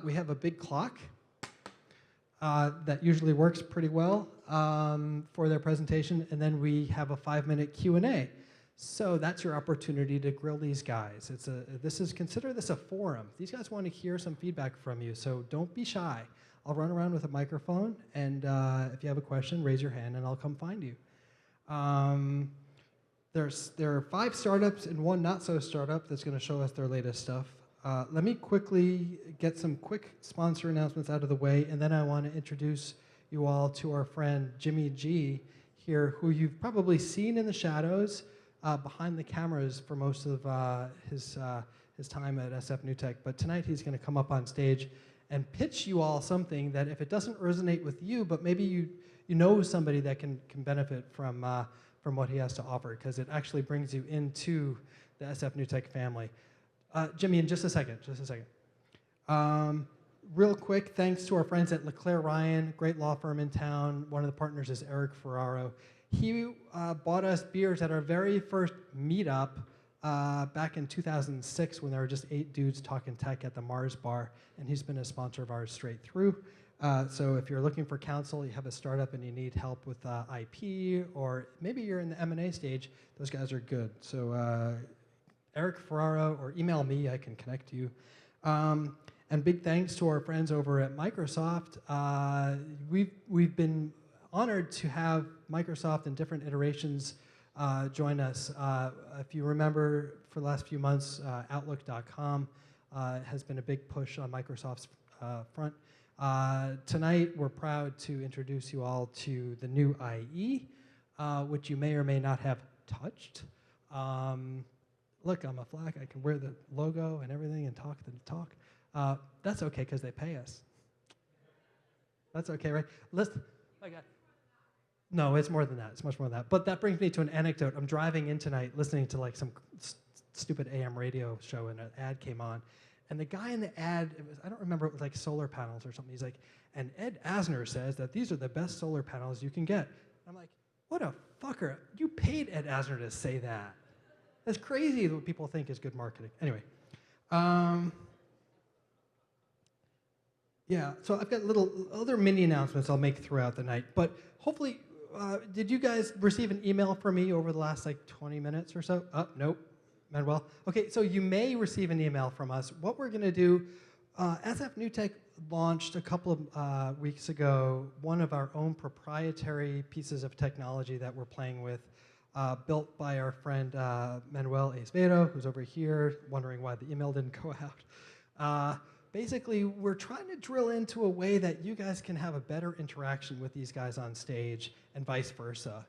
We have a big clock that usually works pretty well for their presentation, and then we have a 5-minute Q&A. So that's your opportunity to grill these guys. Consider this a forum. These guys want to hear some feedback from you, so don't be shy. I'll run around with a microphone, and if you have a question, raise your hand, and I'll come find you. There are 5 startups and 1 not-so-startup that's going to show us their latest stuff. Let me quickly get some quick sponsor announcements out of the way, and then I want to introduce you all to our friend Jimmy G here, who you've probably seen in the shadows behind the cameras for most of his time at SF New Tech. But tonight he's going to come up on stage and pitch you all something that, if it doesn't resonate with you, but maybe you know somebody that can benefit from what he has to offer, because it actually brings you into the SF New Tech family. Jimmy, in just a second. Real quick, thanks to our friends at LeClaire Ryan, great law firm in town. One of the partners is Eric Ferraro. He bought us beers at our very first meetup back in 2006, when there were just 8 dudes talking tech at the Mars Bar, and he's been a sponsor of ours straight through. So if you're looking for counsel, you have a startup and you need help with IP, or maybe you're in the M&A stage, those guys are good. So Eric Ferraro, or email me, I can connect you. And big thanks to our friends over at Microsoft. We've been honored to have Microsoft in different iterations join us. If you remember, for the last few months, Outlook.com has been a big push on Microsoft's front. Tonight, we're proud to introduce you all to the new IE, which you may or may not have touched. Look, I'm a flag. I can wear the logo and everything and talk the talk. That's okay, because they pay us. That's okay, right? No, it's more than that. It's much more than that. But that brings me to an anecdote. I'm driving in tonight listening to like some stupid AM radio show, and an ad came on. And the guy in the ad, I don't remember, it was like solar panels or something. He's like, and Ed Asner says that these are the best solar panels you can get. I'm like, what a fucker. You paid Ed Asner to say that. That's crazy what people think is good marketing. Anyway. Yeah, so I've got little other mini announcements I'll make throughout the night. But hopefully, did you guys receive an email from me over the last like 20 minutes or so? Oh, nope. Manuel. Okay, so you may receive an email from us. What we're going to do, SF New Tech launched a couple of weeks ago one of our own proprietary pieces of technology that we're playing with, built by our friend Manuel Acevedo, who's over here, wondering why the email didn't go out. Basically, we're trying to drill into a way that you guys can have a better interaction with these guys on stage, and vice versa,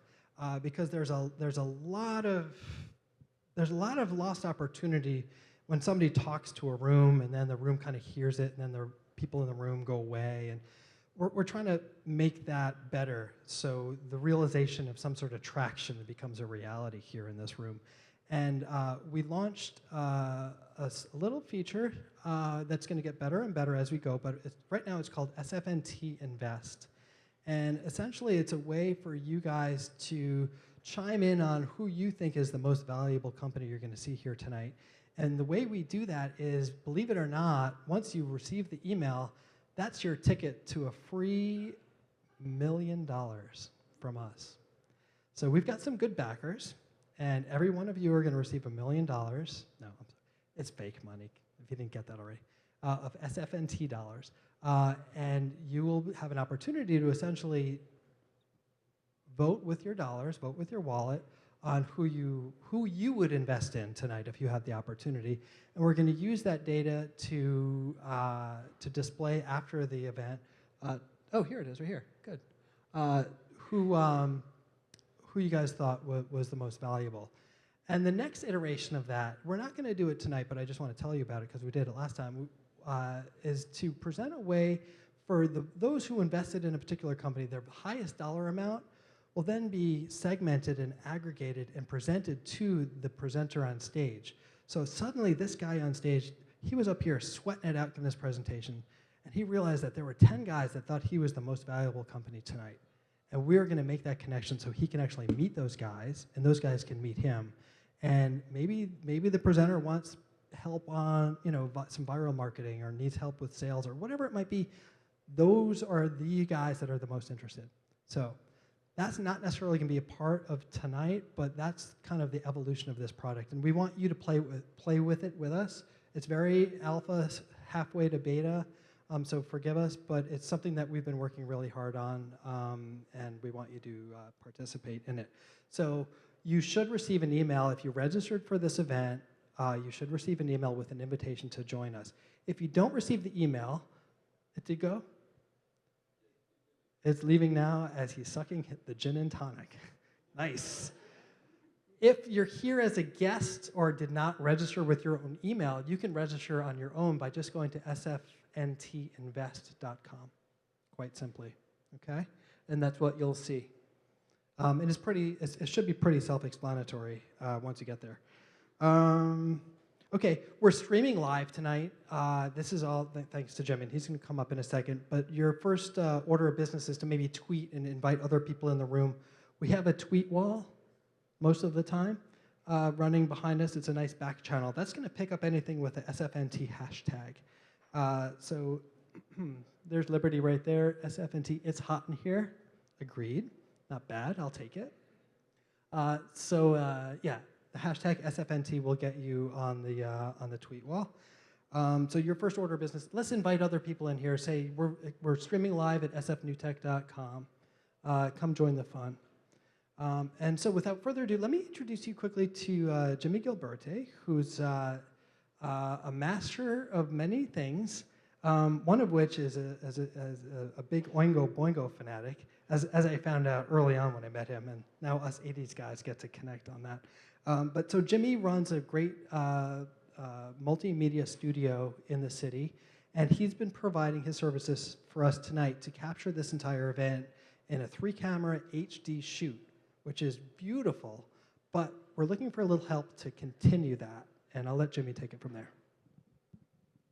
because there's a lot of lost opportunity when somebody talks to a room and then the room kind of hears it, and then the people in the room go away. And we're trying to make that better, so the realization of some sort of traction becomes a reality here in this room. And we launched a little feature that's going to get better and better as we go, but right now it's called SFNT Invest. And essentially it's a way for you guys to chime in on who you think is the most valuable company you're going to see here tonight. And the way we do that is, believe it or not, once you receive the email, that's your ticket to a free $1 million from us. So we've got some good backers, and every one of you are going to receive $1 million. No, I'm sorry. It's fake money, if you didn't get that already, of SFNT dollars. And you will have an opportunity to essentially vote with your dollars, vote with your wallet, on who you would invest in tonight if you had the opportunity. And we're going to use that data to display after the event. Oh, here it is, right here. Good. Who you guys thought was the most valuable. And the next iteration of that, we're not going to do it tonight, but I just want to tell you about it because we did it last time, is to present a way for those who invested in a particular company, their highest dollar amount will then be segmented and aggregated and presented to the presenter on stage. So suddenly this guy on stage, he was up here sweating it out in this presentation, and he realized that there were 10 guys that thought he was the most valuable company tonight. And we're going to make that connection so he can actually meet those guys, and those guys can meet him. And maybe the presenter wants help on, some viral marketing or needs help with sales or whatever it might be, those are the guys that are the most interested. So that's not necessarily going to be a part of tonight, but that's kind of the evolution of this product. And we want you to play with it with us. It's very alpha, halfway to beta, so forgive us, but it's something that we've been working really hard on, and we want you to participate in it. So you should receive an email if you registered for this event. You should receive an email with an invitation to join us. If you don't receive the email, it did go? It's leaving now as he's sucking the gin and tonic. Nice. If you're here as a guest or did not register with your own email, you can register on your own by just going to sfntinvest.com, quite simply, okay? And that's what you'll see. And it should be pretty self-explanatory once you get there. Okay, we're streaming live tonight. This is all thanks to Jim, and he's going to come up in a second. But your first order of business is to maybe tweet and invite other people in the room. We have a tweet wall most of the time running behind us. It's a nice back channel. That's going to pick up anything with the SFNT hashtag. So there's Liberty right there, SFNT. It's hot in here. Agreed. Not bad. I'll take it. Yeah. The hashtag SFNT will get you on the tweet wall. So your first order of business, let's invite other people in here. Say, we're streaming live at sfnewtech.com. Come join the fun. And so without further ado, let me introduce you quickly to Jimmy Gilberte, who's a master of many things, one of which is a big Oingo Boingo fanatic, as I found out early on when I met him, and now us 80s guys get to connect on that. But so Jimmy runs a great multimedia studio in the city, and he's been providing his services for us tonight to capture this entire event in a 3-camera HD shoot, which is beautiful, but we're looking for a little help to continue that, and I'll let Jimmy take it from there.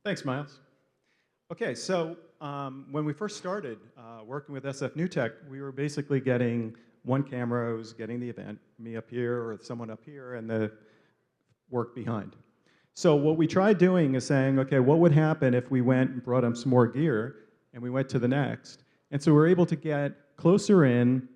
Thanks, Miles. Okay, so when we first started working with SF New Tech, we were basically getting one camera who was getting the event, me up here or someone up here, and the work behind. So what we tried doing is saying, okay, what would happen if we went and brought them some more gear, and we went to the next? And so we were able to get closer in.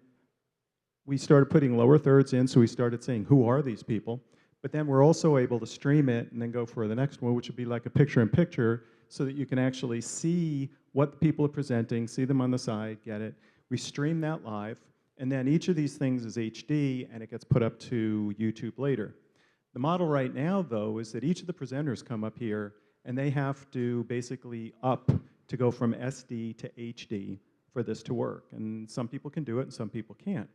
We started putting lower thirds in, so we started saying, who are these people? But then we're also able to stream it and then go for the next one, which would be like a picture-in-picture, so that you can actually see what the people are presenting, see them on the side, get it. We stream that live, and then each of these things is HD, and it gets put up to YouTube later. The model right now, though, is that each of the presenters come up here, and they have to basically up to go from SD to HD for this to work. And some people can do it, and some people can't.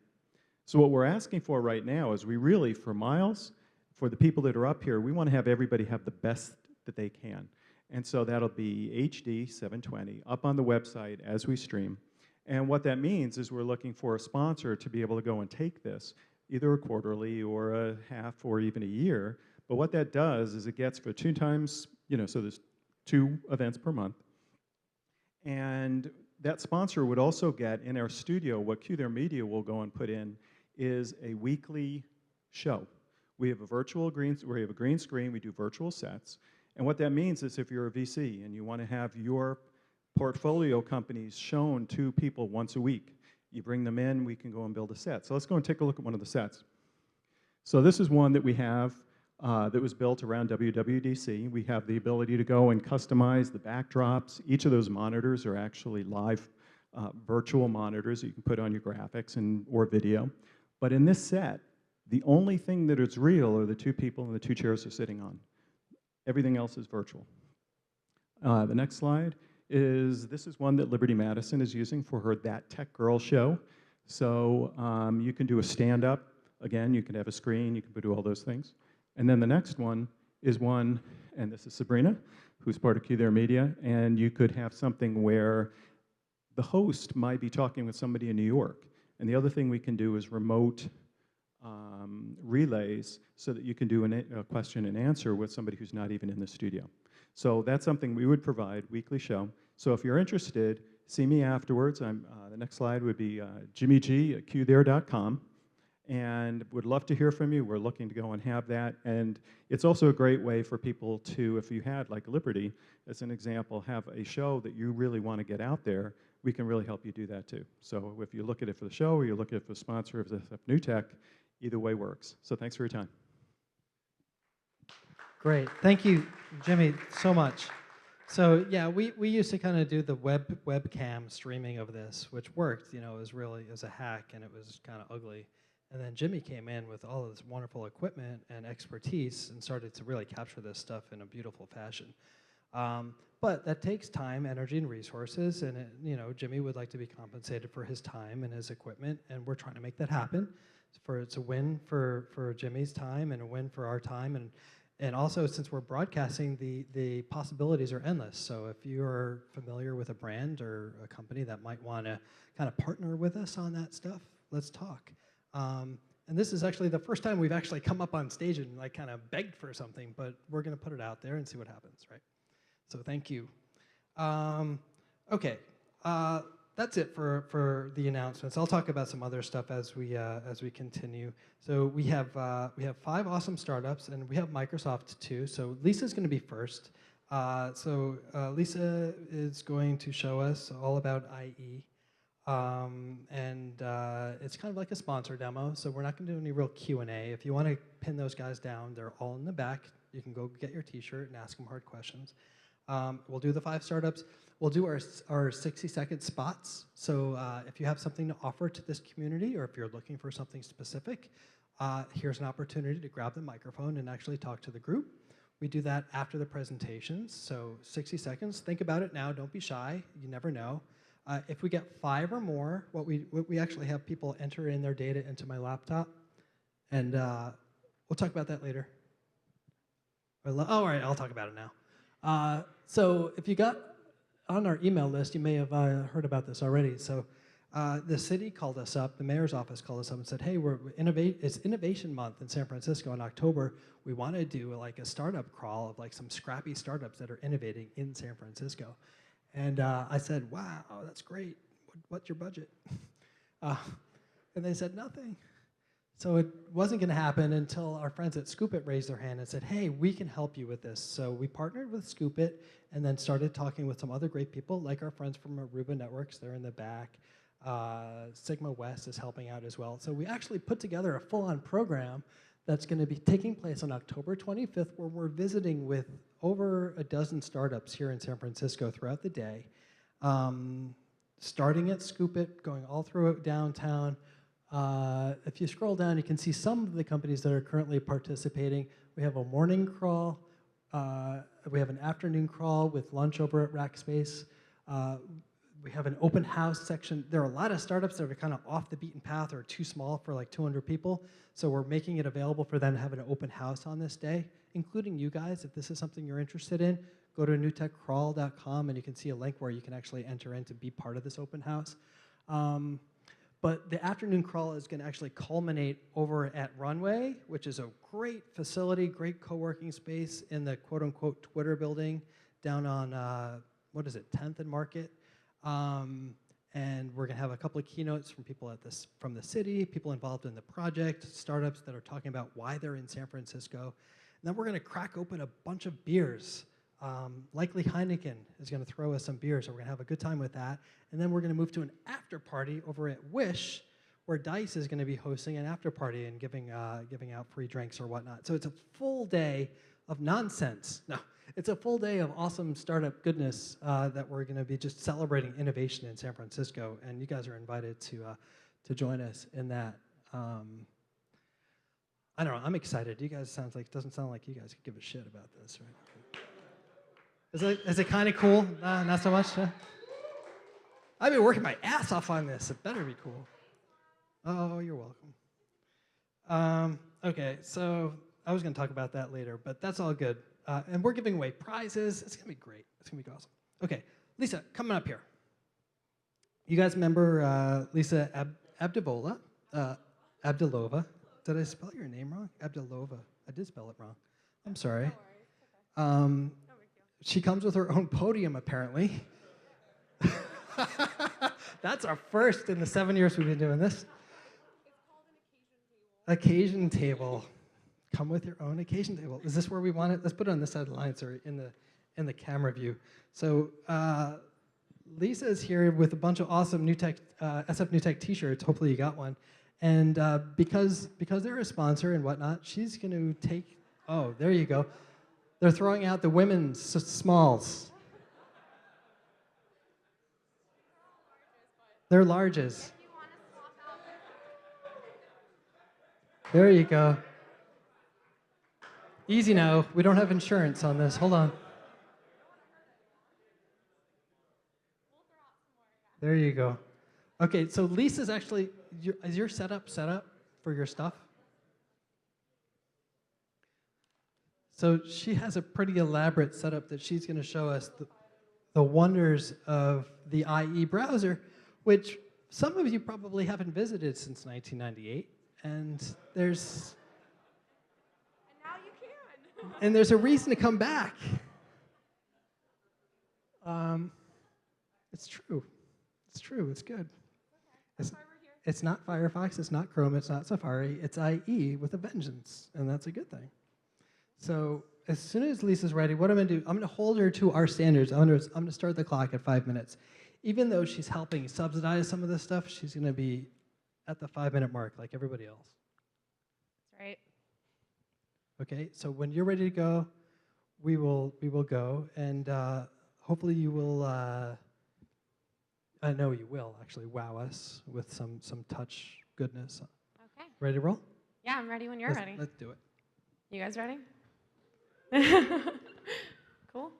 So what we're asking for right now is we really, for Miles, for the people that are up here, we want to have everybody have the best that they can. And so that'll be HD 720 up on the website as we stream. And what that means is we're looking for a sponsor to be able to go and take this, either a quarterly or a half or even a year. But what that does is it gets for 2 times, so there's 2 events per month. And that sponsor would also get in our studio, what Q Their Media will go and put in is a weekly show. We have a green screen, we do virtual sets. And what that means is if you're a VC and you want to have your portfolio companies shown to people once a week, you bring them in, we can go and build a set. So let's go and take a look at one of the sets. So this is one that we have that was built around WWDC. We have the ability to go and customize the backdrops. Each of those monitors are actually live virtual monitors that you can put on your graphics or video. But in this set, the only thing that is real are the 2 people and the 2 chairs they're sitting on. Everything else is virtual. The next slide this is one that Liberty Madison is using for her That Tech Girl show. So you can do a stand-up. Again, you can have a screen, you can do all those things. And then the next one is one, and this is Sabrina, who's part of Q Their Media, and you could have something where the host might be talking with somebody in New York. And the other thing we can do is remote relays so that you can do a question and answer with somebody who's not even in the studio. So that's something we would provide, weekly show. So if you're interested, see me afterwards. The next slide would be jimmyg@qthere.com. and would love to hear from you. We're looking to go and have that. And it's also a great way for people to, if you had, like Liberty, as an example, have a show that you really want to get out there, we can really help you do that too. So if you look at it for the show or you look at it for the sponsor of SF New Tech, either way works. So thanks for your time. Great. Thank you, Jimmy, so much. So yeah, we used to kind of do the webcam streaming of this, which worked. You know, it was a hack and it was kind of ugly. And then Jimmy came in with all of this wonderful equipment and expertise and started to really capture this stuff in a beautiful fashion. But that takes time, energy, and resources. And Jimmy would like to be compensated for his time and his equipment, and we're trying to make that happen. It's a win for Jimmy's time and a win for our time. And also, since we're broadcasting, the possibilities are endless. So if you're familiar with a brand or a company that might want to kind of partner with us on that stuff, let's talk. And this is actually the first time we've actually come up on stage and like kind of begged for something, but we're going to put it out there and see what happens, right? So thank you. Okay, that's it for the announcements. I'll talk about some other stuff as we continue. So we have 5 awesome startups, and we have Microsoft too. So Lisa's going to be first. Lisa is going to show us all about IE. It's kind of like a sponsor demo, so we're not going to do any real Q&A. If you want to pin those guys down, they're all in the back. You can go get your t-shirt and ask them hard questions. We'll do the 5 startups. We'll do our 60-second spots. So if you have something to offer to this community, or if you're looking for something specific, here's an opportunity to grab the microphone and actually talk to the group. We do that after the presentations, so 60 seconds. Think about it now. Don't be shy. You never know. If we get 5 or more, what we actually have people enter in their data into my laptop, and we'll talk about that later. All right, I'll talk about it now. So if you got on our email list, you may have heard about this already. So the city called us up, the mayor's office called us up and said, hey, it's Innovation Month in San Francisco in October. We want to do like a startup crawl of like some scrappy startups that are innovating in San Francisco. And I said, wow, that's great. What's your budget? And they said nothing. So it wasn't going to happen until our friends at Scoop It raised their hand and said, hey, we can help you with this. So we partnered with Scoop It and then started talking with some other great people, like our friends from Aruba Networks. They're in the back. Sigma West is helping out as well. So we actually put together a full-on program that's going to be taking place on October 25th, where we're visiting with over a dozen startups here in San Francisco throughout the day, starting at Scoop It, going all through downtown. If you scroll down, you can see some of the companies that are currently participating. We have a morning crawl. We have an afternoon crawl with lunch over at Rackspace. We have an open house section. There are a lot of startups that are kind of off the beaten path or too small for like 200 people. So we're making it available for them to have an open house on this day, including you guys. If this is something you're interested in, go to newtechcrawl.com and you can see a link where you can actually enter in to be part of this open house. But the afternoon crawl is going to actually culminate over at Runway, which is a great facility, great co-working space in the quote-unquote Twitter building down on, 10th and Market. And we're going to have a couple of keynotes from people from the city, people involved in the project, startups that are talking about why they're in San Francisco. And then we're going to crack open a bunch of beers. Likely Heineken is going to throw us some beers, so we're going to have a good time with that. And then we're going to move to an after party over at Wish, where Dice is going to be hosting an after party and giving out free drinks or whatnot. So it's a full day of nonsense. No, it's a full day of awesome startup goodness that we're going to be just celebrating innovation in San Francisco, and you guys are invited to join us in that. I don't know. I'm excited. You guys doesn't sound like you guys could give a shit about this, right? Is it kind of cool? Not so much. I've been working my ass off on this. It better be cool. Oh, you're welcome. Okay, so I was going to talk about that later, but that's all good. And we're giving away prizes. It's going to be great. It's going to be awesome. Okay, Lisa, coming up here. You guys remember Lisa Abdilova? Abdilova. Did I spell your name wrong? Abdilova. I did spell it wrong. I'm sorry. She comes with her own podium, apparently. That's our first in the 7 years we've been doing this. occasion table. Come with your own occasion table. Is this where we want it? Let's put it on this side of the line, sorry, in the camera view. So Lisa is here with a bunch of awesome New Tech, SF New Tech t-shirts. Hopefully you got one. And because they're a sponsor and whatnot, she's going to take, oh, there you go. They're throwing out the women's smalls. They're larges. There you go. Easy now. We don't have insurance on this. Hold on. There you go. Okay, so Lisa's actually, is your setup set up for your stuff? So she has a pretty elaborate setup that she's going to show us the wonders of the IE browser, which some of you probably haven't visited since 1998. And there's... And now you can. And there's a reason to come back. It's true. It's true. It's good. It's not Firefox. It's not Chrome. It's not Safari. It's IE with a vengeance, and that's a good thing. So as soon as Lisa's ready, what I'm going to do, I'm going to hold her to our standards. I'm going to start the clock at 5 minutes. Even though she's helping subsidize some of this stuff, she's going to be at the 5-minute mark like everybody else. That's right. Okay, so when you're ready to go, we will go, and hopefully you will, I know you will actually wow us with some touch goodness. Okay. Ready to roll? Yeah, I'm ready when you're ready. Let's do it. You guys ready? Cool.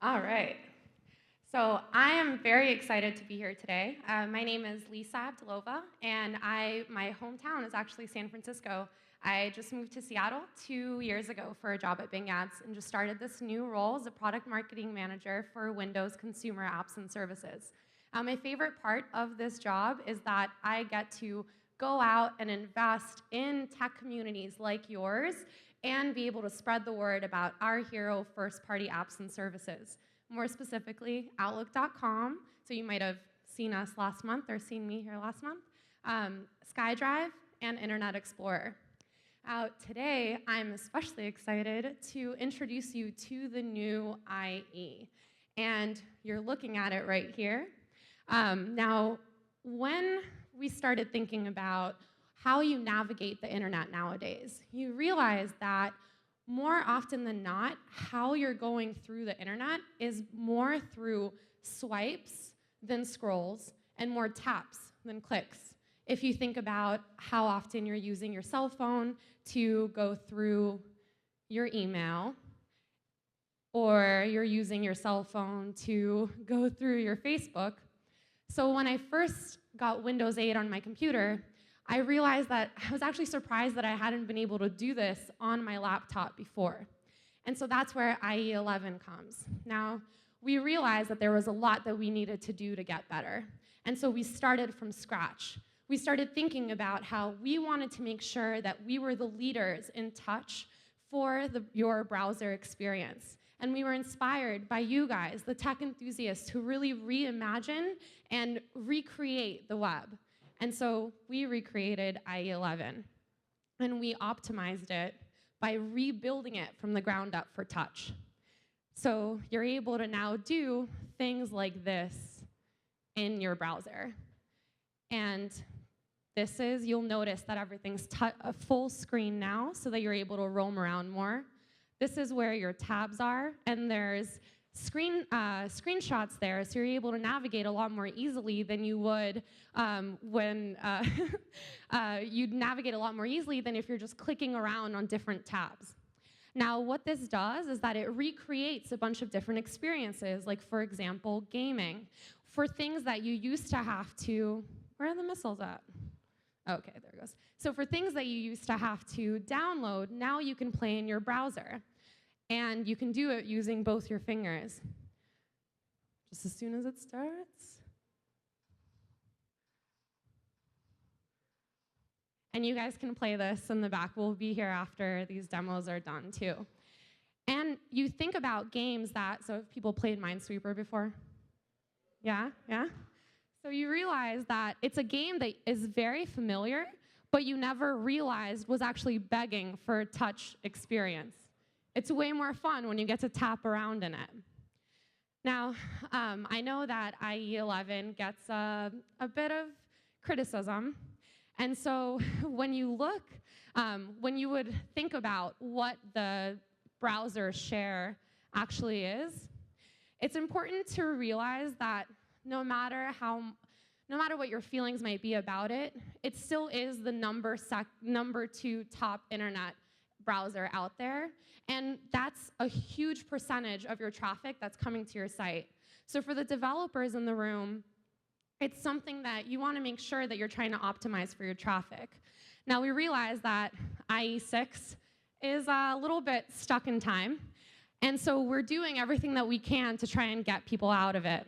All right. So I am very excited to be here today. My name is Lisa Abdulova, and my hometown is actually San Francisco. I just moved to Seattle 2 years ago for a job at Bing Ads and just started this new role as a product marketing manager for Windows consumer apps and services. My favorite part of this job is that I get to go out and invest in tech communities like yours and be able to spread the word about our hero first-party apps and services. More specifically, Outlook.com, so you might have seen us last month or seen me here last month, SkyDrive, and Internet Explorer. Today, I'm especially excited to introduce you to the new IE, and you're looking at it right here. Now, when we started thinking about how you navigate the internet nowadays, you realize that more often than not, how you're going through the internet is more through swipes than scrolls and more taps than clicks. If you think about how often you're using your cell phone to go through your email, or you're using your cell phone to go through your Facebook. So when I first got Windows 8 on my computer, I realized that I was actually surprised that I hadn't been able to do this on my laptop before. And so that's where IE 11 comes. Now, we realized that there was a lot that we needed to do to get better. And so we started from scratch. We started thinking about how we wanted to make sure that we were the leaders in touch for your browser experience. And we were inspired by you guys, the tech enthusiasts who really reimagine and recreate the web. And so we recreated IE 11, and we optimized it by rebuilding it from the ground up for touch. So you're able to now do things like this in your browser. And this is, you'll notice that everything's a full screen now so that you're able to roam around more. This is where your tabs are, and there's screenshots there, so you're able to navigate a lot more easily than you would when you'd navigate a lot more easily than if you're just clicking around on different tabs. Now, what this does is that it recreates a bunch of different experiences, like, for example, gaming. For things that you used to have to, where are the missiles at? Okay, there it goes. So for things that you used to have to download, now you can play in your browser. And you can do it using both your fingers. Just as soon as it starts. And you guys can play this in the back. We'll be here after these demos are done, too. And you think about games that, so have people played Minesweeper before? Yeah? So you realize that it's a game that is very familiar, but you never realized was actually begging for a touch experience. It's way more fun when you get to tap around in it. Now, I know that IE 11 gets a bit of criticism, and so when you look, when you would think about what the browser share actually is, it's important to realize that no matter what your feelings might be about it, it still is the number 2 top internet browser out there, and that's a huge percentage of your traffic that's coming to your site. So for the developers in the room, it's something that you want to make sure that you're trying to optimize for your traffic. Now we realize that IE6 is a little bit stuck in time, and so we're doing everything that we can to try and get people out of it.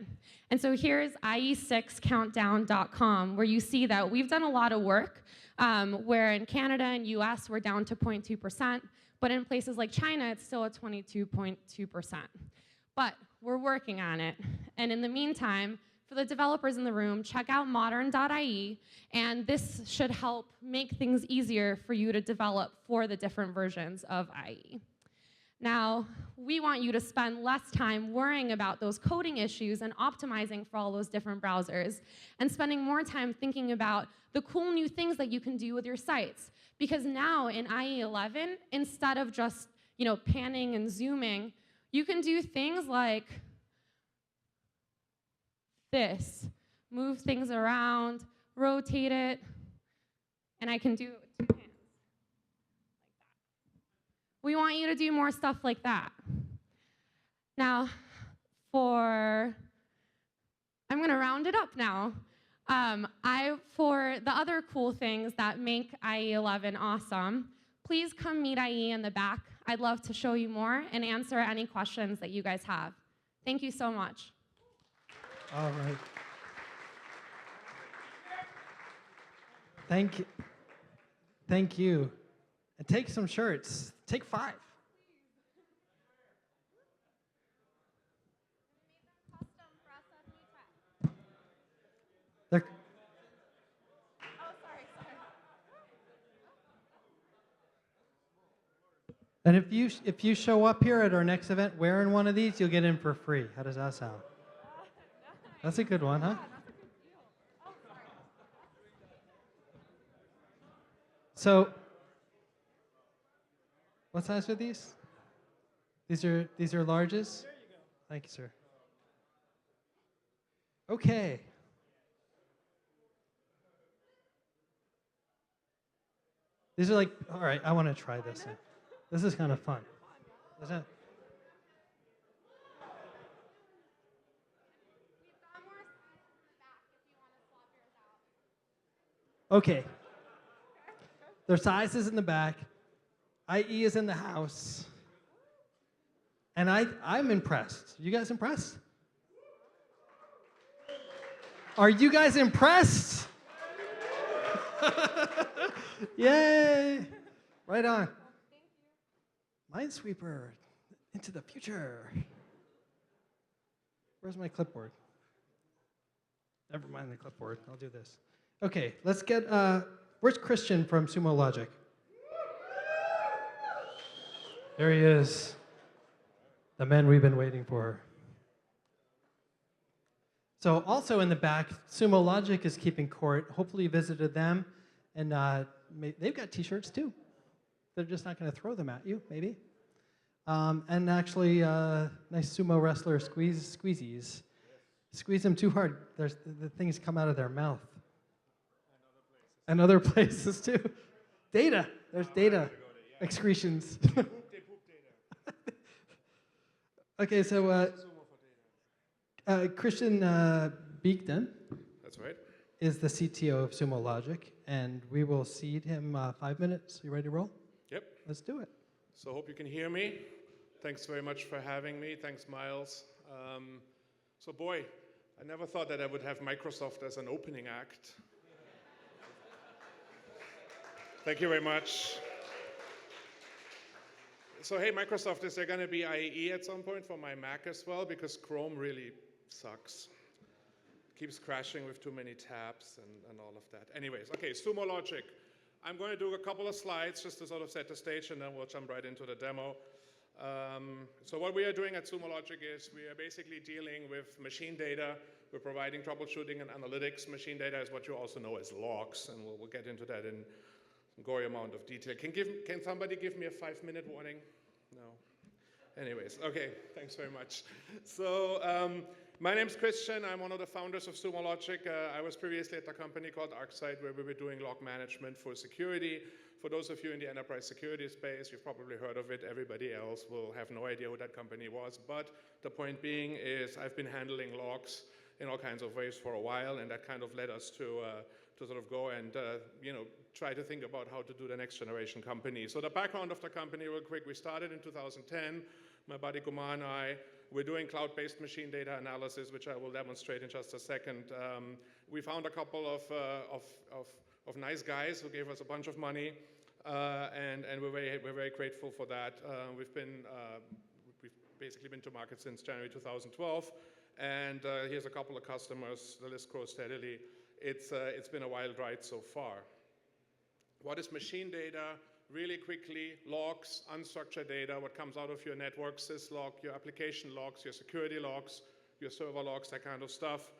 And so here's ie6countdown.com, where you see that we've done a lot of work, where in Canada and US we're down to 0.2%, but in places like China it's still at 22.2%. But we're working on it. And in the meantime, for the developers in the room, check out modern.ie, and this should help make things easier for you to develop for the different versions of IE. Now, we want you to spend less time worrying about those coding issues and optimizing for all those different browsers, and spending more time thinking about the cool new things that you can do with your sites. Because now in IE 11, instead of just panning and zooming, you can do things like this. Move things around, rotate it, and I can do it with 2 hands. We want you to do more stuff like that. Now, I'm going to round it up now. For the other cool things that make IE 11 awesome, please come meet IE in the back. I'd love to show you more and answer any questions that you guys have. Thank you so much. All right. Thank you. Thank you. And take some shirts. Take 5. They're, and if you show up here at our next event wearing one of these, you'll get in for free. How does that sound? That's a good one, huh? So, what size are these? These are larges? Thank you, sir. Okay. These are like, all right, I want to try this. This is kind of fun. Is that? Okay. Their size is in the back. IE is in the house. And I'm impressed. You guys impressed? Are you guys impressed? Yay! Right on. Minesweeper, into the future. Where's my clipboard? Never mind the clipboard. I'll do this. Okay, let's get, where's Christian from Sumo Logic? There he is. The man we've been waiting for. So also in the back, Sumo Logic is keeping court. Hopefully you visited them. And they've got T-shirts too. They're just not going to throw them at you, maybe. And actually, nice sumo wrestler squeezies. Squeeze them too hard. The things come out of their mouth. And other places too. Data. There's data. Excretions. Okay, so Christian Beekden. That's right. Is the CTO of Sumo Logic, and we will seed him 5 minutes. You ready to roll? Yep. Let's do it. So hope you can hear me. Thanks very much for having me. Thanks, Miles. So boy, I never thought that I would have Microsoft as an opening act. Thank you very much. So hey, Microsoft, is there going to be IE at some point for my Mac as well? Because Chrome really sucks. keeps crashing with too many tabs and all of that. Anyways, okay, Sumo Logic. I'm going to do a couple of slides just to sort of set the stage, and then we'll jump right into the demo. So what we are doing at Sumo Logic is we are basically dealing with machine data. We're providing troubleshooting and analytics. Machine data is what you also know as logs, and we'll get into that in a gory amount of detail. Can somebody give me a 5-minute warning? No. Anyways, okay, thanks very much. So my name's Christian. I'm one of the founders of Sumo Logic. I was previously at a company called ArcSight where we were doing log management for security. For those of you in the enterprise security space, you've probably heard of it. Everybody else will have no idea who that company was. But the point being is I've been handling logs in all kinds of ways for a while, and that kind of led us to sort of go and try to think about how to do the next generation company. So the background of the company real quick, we started in 2010. My buddy Kumar and I, we're doing cloud-based machine data analysis, which I will demonstrate in just a second. We found a couple of nice guys who gave us a bunch of money, and we're very grateful for that. We've basically been to market since January 2012, and here's a couple of customers. The list grows steadily. It's been a wild ride so far. What is machine data? Really quickly, logs, unstructured data, what comes out of your network, syslog, your application logs, your security logs, your server logs, that kind of stuff,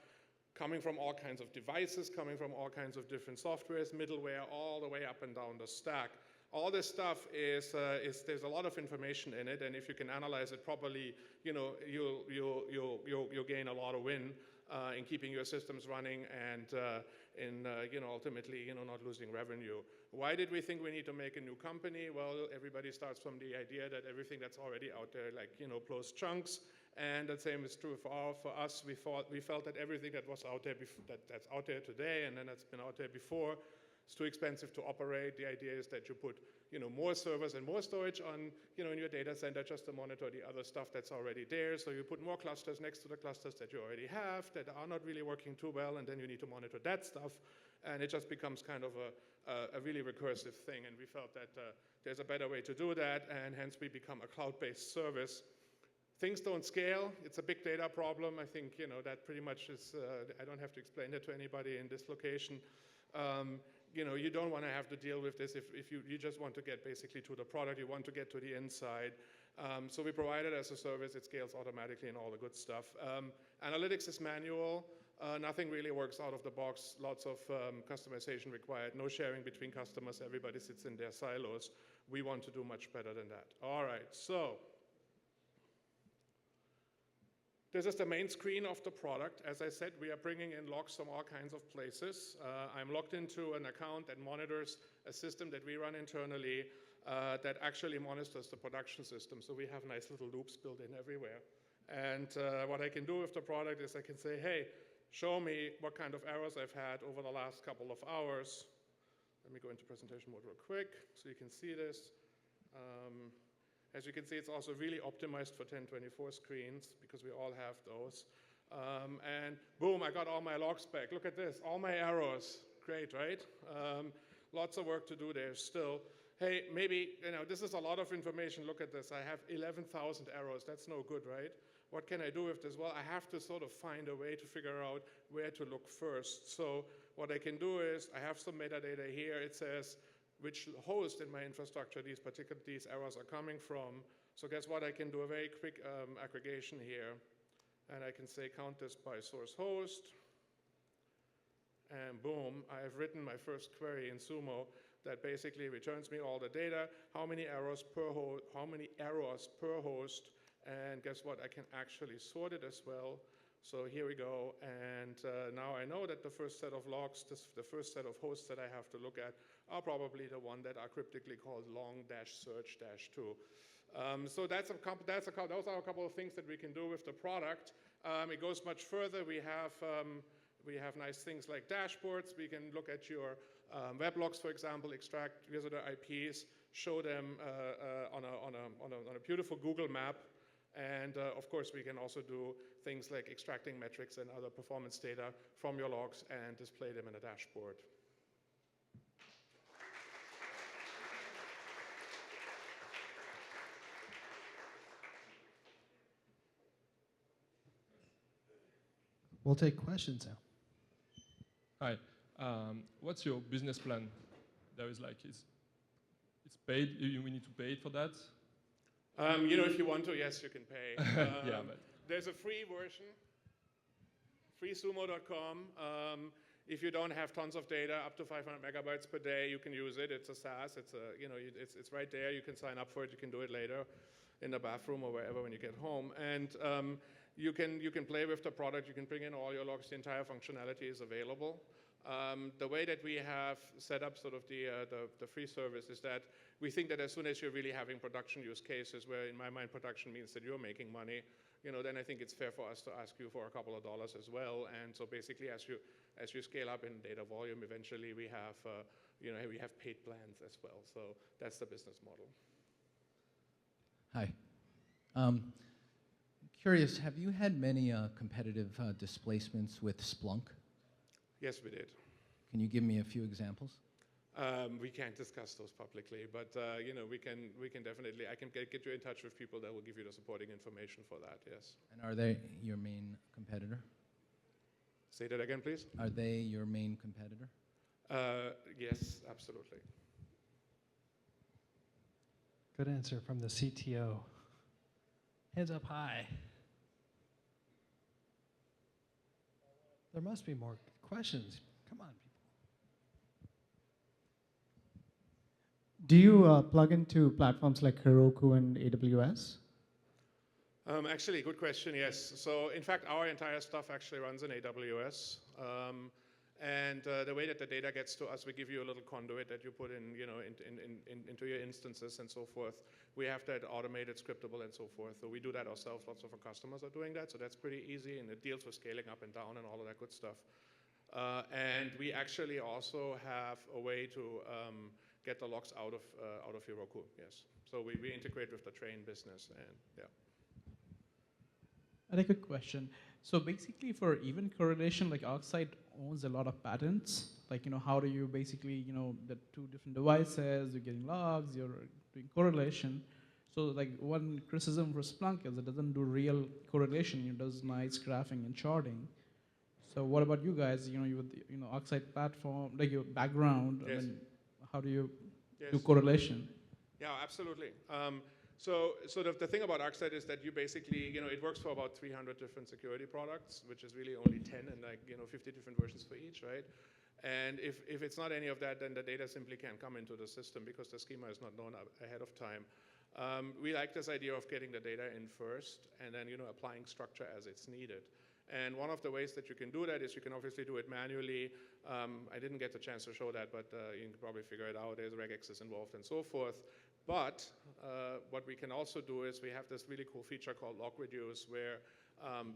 coming from all kinds of devices, coming from all kinds of different softwares, middleware, all the way up and down the stack. All this stuff there's a lot of information in it, and if you can analyze it properly, you'll gain a lot of win in keeping your systems running and ultimately not losing revenue. Why did we think we need to make a new company? Well, everybody starts from the idea that everything that's already out there, blows chunks, and the same is true for us. We felt that everything that was out there that's out there today and then that's been out there before, it's too expensive to operate. The idea is that you put more servers and more storage on in your data center just to monitor the other stuff that's already there. So you put more clusters next to the clusters that you already have that are not really working too well, and then you need to monitor that stuff, and it just becomes kind of a really recursive thing. And we felt that there's a better way to do that, and hence we become a cloud-based service. Things don't scale. It's a big data problem. I think that pretty much is. I don't have to explain that to anybody in this location. You don't want to have to deal with this if you just want to get basically to the product, you want to get to the inside. So we provide it as a service, it scales automatically and all the good stuff. Analytics is manual, nothing really works out of the box, lots of customization required, no sharing between customers, everybody sits in their silos. We want to do much better than that. All right, so this is the main screen of the product. As I said, we are bringing in logs from all kinds of places. I'm logged into an account that monitors a system that we run internally that actually monitors the production system. So we have nice little loops built in everywhere. And what I can do with the product is I can say, hey, show me what kind of errors I've had over the last couple of hours. Let me go into presentation mode real quick so you can see this. As you can see, it's also really optimized for 1024 screens because we all have those. And boom, I got all my logs back. Look at this, all my errors. Great, right? Lots of work to do there still. Hey, maybe, this is a lot of information. Look at this. I have 11,000 errors. That's no good, right? What can I do with this? Well, I have to sort of find a way to figure out where to look first. So what I can do is I have some metadata here. It says which host in my infrastructure these errors are coming from. So guess what? I can do a very quick aggregation here. And I can say count this by source host. And boom, I have written my first query in Sumo that basically returns me all the data, how many errors per host, and guess what? I can actually sort it as well. So here we go, and now I know that the first set of logs, the first set of hosts that I have to look at are probably the one that are cryptically called long-search-2. So those are a couple of things that we can do with the product. It goes much further. We have nice things like dashboards. We can look at your weblogs, for example, extract visitor IPs, show them on a beautiful Google map. And of course, we can also do things like extracting metrics and other performance data from your logs and display them in a dashboard. We'll take questions now. Hi. What's your business plan? There is like, it's paid, we need to pay for that? If you want to, yes, you can pay. Yeah, but There's a free version, freesumo.com. If you don't have tons of data, up to 500 megabytes per day, you can use it. It's a SaaS. It's right there. You can sign up for it. You can do it later in the bathroom or wherever when you get home. And you can play with the product. You can bring in all your logs. The entire functionality is available. The way that we have set up sort of the free service is that we think that as soon as you're really having production use cases, where in my mind production means that you're making money, then I think it's fair for us to ask you for a couple of dollars as well. And so basically, as you scale up in data volume, eventually we have we have paid plans as well. So that's the business model. Hi. Curious, have you had many competitive displacements with Splunk? Yes, we did. Can you give me a few examples? We can't discuss those publicly, but we can definitely. I can get you in touch with people that will give you the supporting information for that. Yes. And are they your main competitor? Say that again, please. Are they your main competitor? Yes, absolutely. Good answer from the CTO. Hands up high. There must be more questions. Come on, people. Do you plug into platforms like Heroku and AWS? Actually, good question, yes. So in fact, our entire stuff actually runs in AWS. And the way that the data gets to us, we give you a little conduit that you put in, into your instances and so forth. We have that automated, scriptable, and so forth. So we do that ourselves. Lots of our customers are doing that. So that's pretty easy, and it deals with scaling up and down and all of that good stuff. And we actually also have a way to get the logs out of Heroku. Yes. So we integrate with the train business, and yeah. I had a quick question. So basically, for event correlation, like Oxide owns a lot of patents. Like, how do you basically, the two different devices, you're getting logs, you're doing correlation. So like one criticism for Splunk is it doesn't do real correlation. It does nice graphing and charting. So what about you guys? You with the, Oxide platform, like your background, Yes. and how do you Yes. do correlation? Yeah, absolutely. So the thing about Oxide is that you basically, it works for about 300 different security products, which is really only 10 and 50 different versions for each, right? And if it's not any of that, then the data simply can't come into the system because the schema is not known ahead of time. We like this idea of getting the data in first and then, applying structure as it's needed. And one of the ways that you can do that is you can obviously do it manually. I didn't get the chance to show that, but you can probably figure it out. There's regexes involved and so forth. But what we can also do is we have this really cool feature called log reduce, where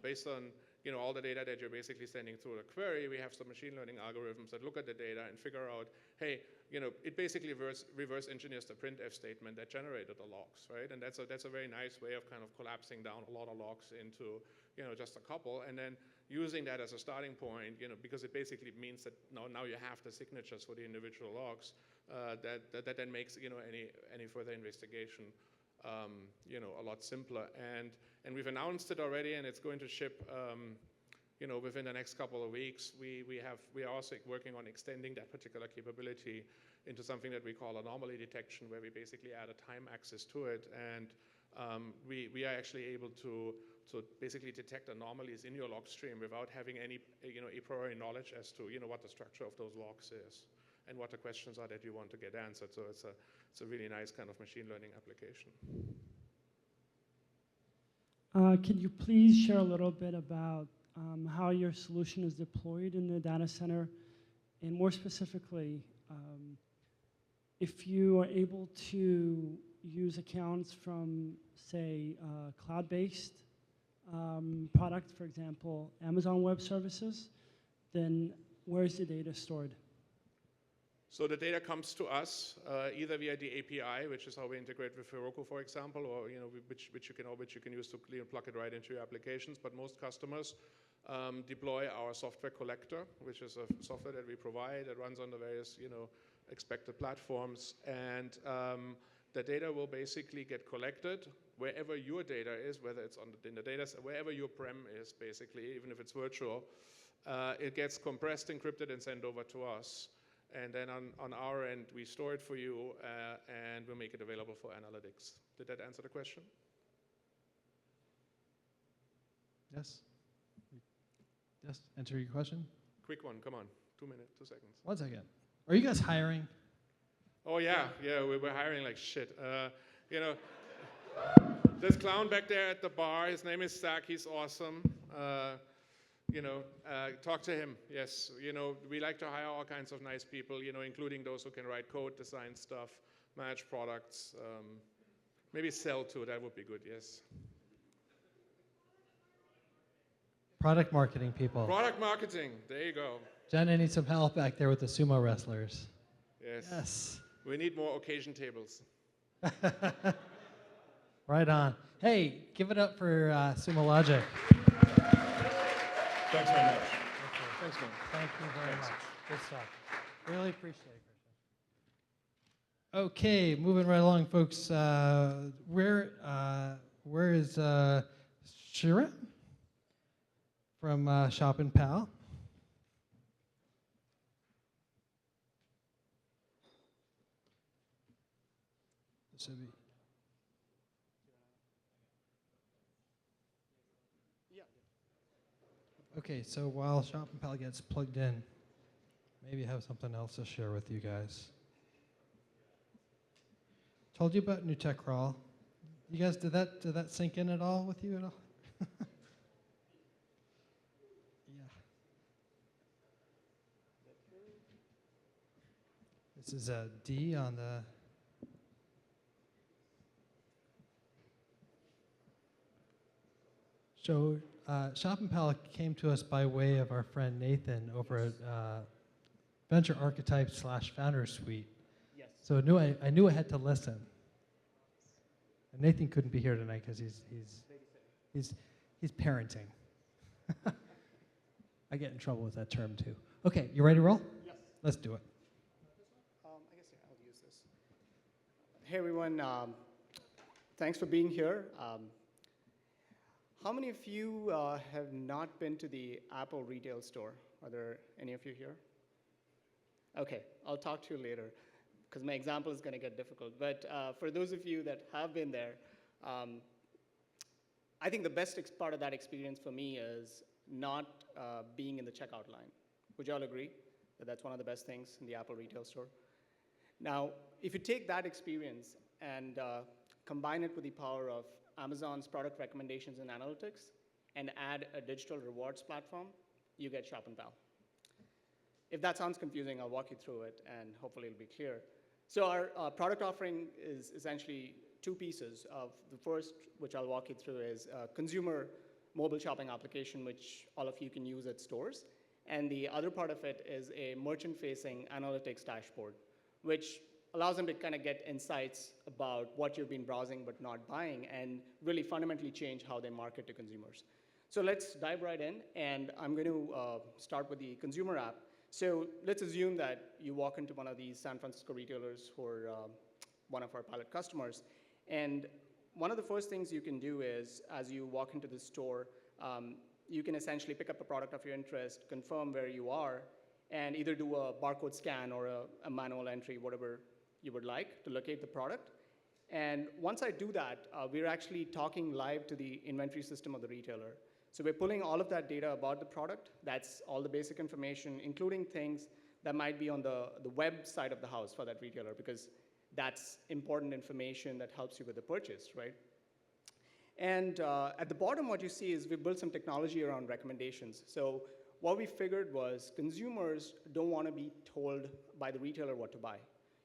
based on all the data that you're basically sending through the query, we have some machine learning algorithms that look at the data and figure out, hey, it basically reverse engineers the printf statement that generated the logs, right? And that's a very nice way of kind of collapsing down a lot of logs into just a couple, and then using that as a starting point, because it basically means that now you have the signatures for the individual logs. That then makes any further investigation a lot simpler. And we've announced it already, and it's going to ship within the next couple of weeks. We are also working on extending that particular capability into something that we call anomaly detection, where we basically add a time axis to it, and we are actually able to basically detect anomalies in your log stream without having any a priori knowledge as to what the structure of those logs is and what the questions are that you want to get answered. So it's a really nice kind of machine learning application. Can you please share a little bit about how your solution is deployed in the data center, and more specifically, if you are able to use accounts from, say, cloud-based product, for example, Amazon Web Services, then where is the data stored? So the data comes to us either via the API, which is how we integrate with Heroku, for example, or which you can use to plug it right into your applications. But most customers deploy our software collector, which is a software that we provide that runs on the various expected platforms, and the data will basically get collected wherever your data is, whether it's in the data set, wherever your prem is, basically, even if it's virtual, it gets compressed, encrypted, and sent over to us. And then on our end, we store it for you, and we'll make it available for analytics. Did that answer the question? Yes? Yes, answer your question? Quick one, come on. 2 minutes, 2 seconds. 1 second. Are you guys hiring? Oh yeah, we're hiring like shit. You know, this clown back there at the bar, his name is Zach, he's awesome. You know, talk to him, yes. You know, we like to hire all kinds of nice people, you know, including those who can write code, design stuff, manage products, maybe sell too, that would be good, yes. Product marketing people. Product marketing, there you go. Jenna needs some help back there with the sumo wrestlers. Yes. Yes. We need more occasion tables. Right on. Hey, give it up for Sumo Logic. Thanks very much. Thanks, man. Thank you very much. Good stuff. Really appreciate it, Christian. Okay, moving right along, folks. Where is Shira from ShoppinPal? This would be. Okay, so while ShoppinPal gets plugged in, maybe I have something else to share with you guys. Told you about New Tech Crawl. You guys, did that sink in at all with you at all? Yeah. This is a D on the. So ShoppinPal came to us by way of our friend Nathan over at Venture Archetype / Founder Suite. Yes. So I knew I had to listen. And Nathan couldn't be here tonight because he's parenting. I get in trouble with that term too. Okay, you ready to roll? Yes. Let's do it. I guess I'll use this. Hey everyone, thanks for being here. How many of you have not been to the Apple retail store? Are there any of you here? Okay, I'll talk to you later because my example is going to get difficult. But for those of you that have been there, I think the best part of that experience for me is not being in the checkout line. Would you all agree that that's one of the best things in the Apple retail store? Now, if you take that experience and combine it with the power of Amazon's product recommendations and analytics, and add a digital rewards platform, you get ShoppinPal. If that sounds confusing, I'll walk you through it, and hopefully it'll be clear. So our product offering is essentially two pieces. Of the first, which I'll walk you through, is a consumer mobile shopping application, which all of you can use at stores. And the other part of it is a merchant-facing analytics dashboard, which allows them to kind of get insights about what you've been browsing but not buying and really fundamentally change how they market to consumers. So let's dive right in, and I'm going to start with the consumer app. So let's assume that you walk into one of these San Francisco retailers who are one of our pilot customers, and one of the first things you can do is, as you walk into the store, you can essentially pick up a product of your interest, confirm where you are, and either do a barcode scan or a manual entry, whatever you would like to locate the product. And once I do that, we're actually talking live to the inventory system of the retailer. So we're pulling all of that data about the product. That's all the basic information, including things that might be on the web side of the house for that retailer, because that's important information that helps you with the purchase, right? And at the bottom, what you see is we built some technology around recommendations. So what we figured was consumers don't want to be told by the retailer what to buy.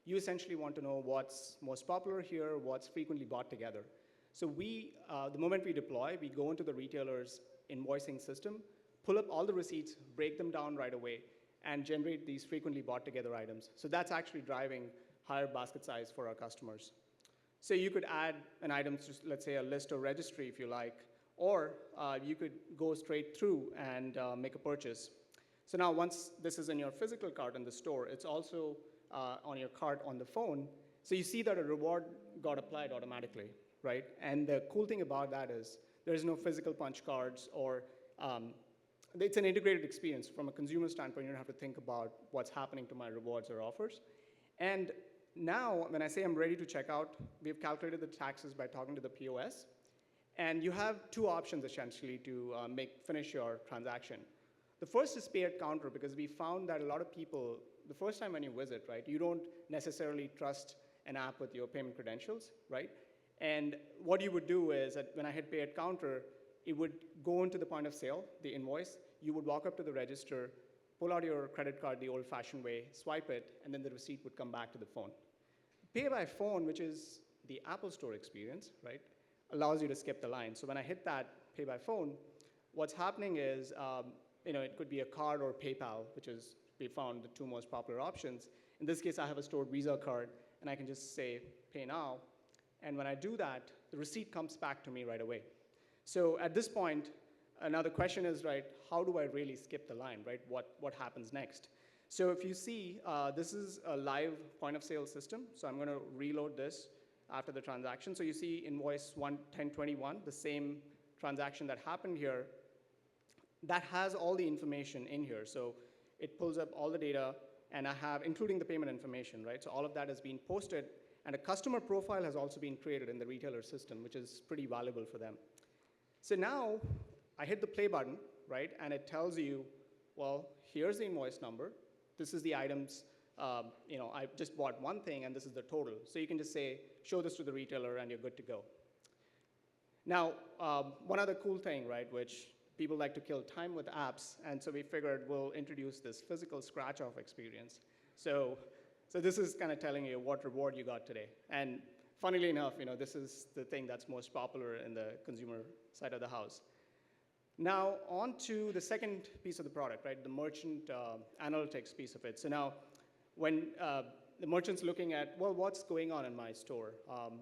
You essentially want to know what's most popular here, what's frequently bought together. So we, the moment we deploy, we go into the retailer's invoicing system, pull up all the receipts, break them down right away, and generate these frequently bought together items. So that's actually driving higher basket size for our customers. So you could add an item to, let's say, a list or registry if you like, or you could go straight through and make a purchase. So now once this is in your physical cart in the store, it's also on your cart on the phone. So you see that a reward got applied automatically. right? And the cool thing about that is there's no physical punch cards or it's an integrated experience. From a consumer standpoint, you don't have to think about what's happening to my rewards or offers. And now, when I say I'm ready to check out, we've calculated the taxes by talking to the POS. And you have two options, essentially, to finish your transaction. The first is pay at counter, because we found that a lot of people, the first time when you visit, right, you don't necessarily trust an app with your payment credentials, right? And what you would do is that when I hit pay at counter, it would go into the point of sale, the invoice. You would walk up to the register, pull out your credit card the old-fashioned way, swipe it, and then the receipt would come back to the phone. Pay by phone, which is the Apple Store experience, right, allows you to skip the line. So when I hit that pay by phone, what's happening is, it could be a card or PayPal, which is, we found the two most popular options. In this case, I have a stored Visa card, and I can just say pay now. And when I do that, the receipt comes back to me right away. So at this point, another question is, right, how do I really skip the line, right? What happens next? So if you see, this is a live point of sale system. So I'm going to reload this after the transaction. So you see invoice 1021, the same transaction that happened here, that has all the information in here. So it pulls up all the data, and I have, including the payment information, right? So all of that has been posted, and a customer profile has also been created in the retailer system, which is pretty valuable for them. So now I hit the play button, right? And it tells you, well, here's the invoice number. This is the items, I just bought one thing, and this is the total. So you can just say, show this to the retailer, and you're good to go. Now, one other cool thing, right, which people like to kill time with apps, and so we figured we'll introduce this physical scratch-off experience. So this is kind of telling you what reward you got today. And funnily enough, this is the thing that's most popular in the consumer side of the house. Now, on to the second piece of the product, right, the merchant analytics piece of it. So now, when the merchant's looking at, well, what's going on in my store?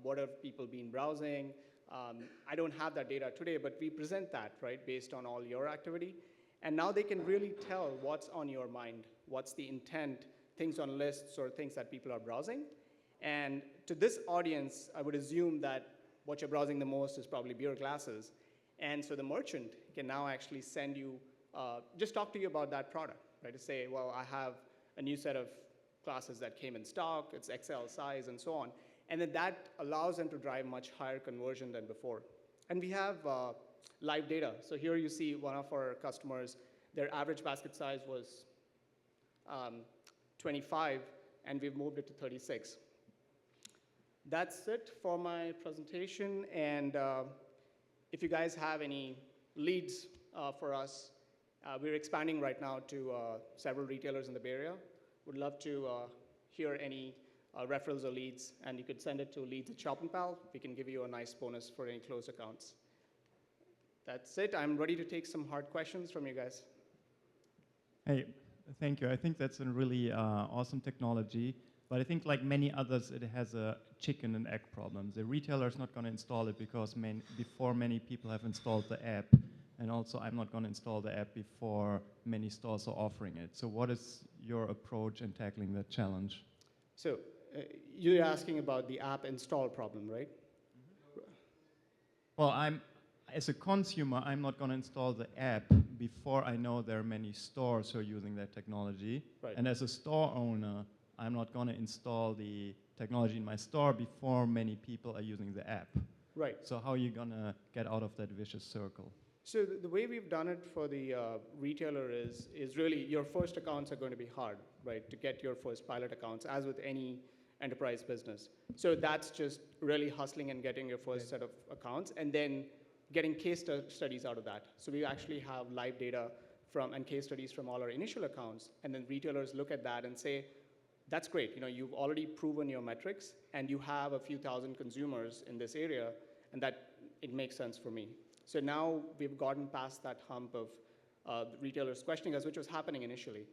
What have people been browsing? I don't have that data today, but we present that, right, based on all your activity. And now they can really tell what's on your mind, what's the intent, things on lists or things that people are browsing. And to this audience, I would assume that what you're browsing the most is probably beer glasses. And so the merchant can now actually send you, just talk to you about that product, right? To say, well, I have a new set of glasses that came in stock, it's XL size, and so on. And then that allows them to drive much higher conversion than before. And we have live data. So here you see one of our customers, their average basket size was 25, and we've moved it to 36. That's it for my presentation. And if you guys have any leads for us, we're expanding right now to several retailers in the Bay Area. Would love to hear any referrals or leads, and you could send it to leads@ShoppinPal. We can give you a nice bonus for any closed accounts. That's it. I'm ready to take some hard questions from you guys. Hey, thank you. I think that's a really awesome technology, but I think like many others, it has a chicken and egg problem. The retailer is not going to install it because before many people have installed the app, and also I'm not going to install the app before many stores are offering it. So what is your approach in tackling that challenge? So you're asking about the app install problem, right? Well, as a consumer, I'm not going to install the app before I know there are many stores who are using that technology. Right. And as a store owner, I'm not going to install the technology in my store before many people are using the app. Right. So how are you going to get out of that vicious circle? So the way we've done it for the retailer is really your first accounts are going to be hard, right, to get your first pilot accounts, as with any enterprise business. So that's just really hustling and getting your first set of accounts, and then getting case studies out of that. So we actually have live data and case studies from all our initial accounts, and then retailers look at that and say, that's great, you've already proven your metrics, and you have a few thousand consumers in this area, and that it makes sense for me. So now we've gotten past that hump of the retailers questioning us, which was happening initially.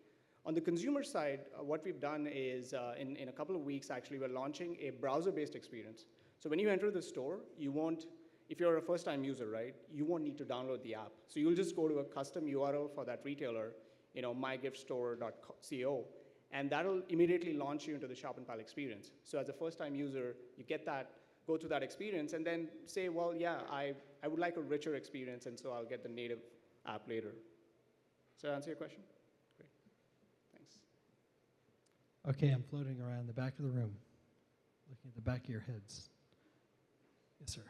On the consumer side, what we've done is in a couple of weeks, actually, we're launching a browser-based experience. So when you enter the store, you won't, if you're a first-time user, right, you won't need to download the app. So you'll just go to a custom URL for that retailer, mygiftstore.co, and that'll immediately launch you into the ShoppinPal experience. So as a first-time user, you get that go through that experience, and then say, well, yeah, I would like a richer experience, and so I'll get the native app later. Does that answer your question? Great. Thanks. Okay, I'm floating around the back of the room, looking at the back of your heads. Yes, sir.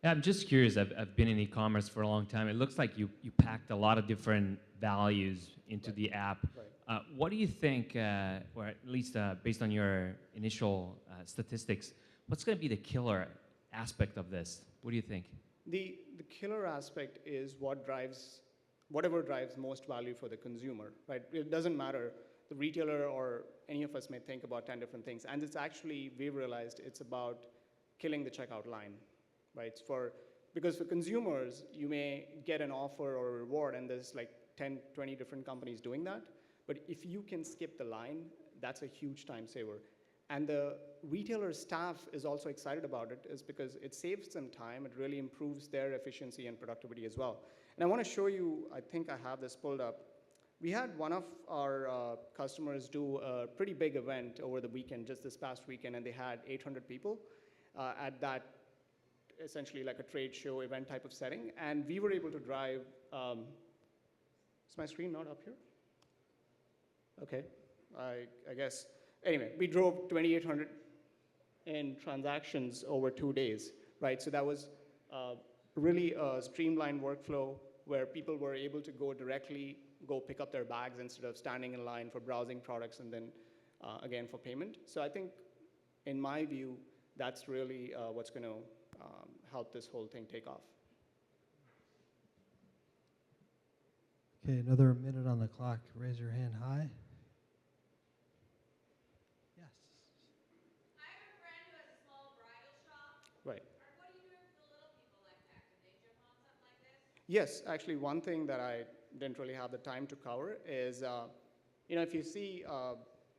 Yeah, I'm just curious. I've been in e-commerce for a long time. It looks like you packed a lot of different values into the app. Right. What do you think, or at least based on your initial statistics, what's going to be the killer aspect of this? What do you think? The killer aspect is whatever drives most value for the consumer, right? It doesn't matter. The retailer or any of us may think about 10 different things, and it's actually, we've realized, it's about killing the checkout line, right? Because for consumers, you may get an offer or a reward, and there's like 10, 20 different companies doing that. But if you can skip the line, that's a huge time saver. And the retailer staff is also excited about it, is because it saves them time. It really improves their efficiency and productivity as well. And I want to show you, I think I have this pulled up. We had one of our customers do a pretty big event over the weekend, just this past weekend, and they had 800 people at that, essentially like a trade show event type of setting. And we were able to drive, is my screen not up here? Okay, I guess. Anyway, we drove 2,800 in transactions over 2 days, right? So that was really a streamlined workflow where people were able to go pick up their bags instead of standing in line for browsing products and then again for payment. So I think, in my view, that's really what's going to help this whole thing take off. Okay, another minute on the clock. Raise your hand high. Yes. I have a friend who has a small bridal shop. Right. What do you do for the little people like that? Could they jump on something like this? Yes, actually, one thing that I didn't really have the time to cover is, if you see,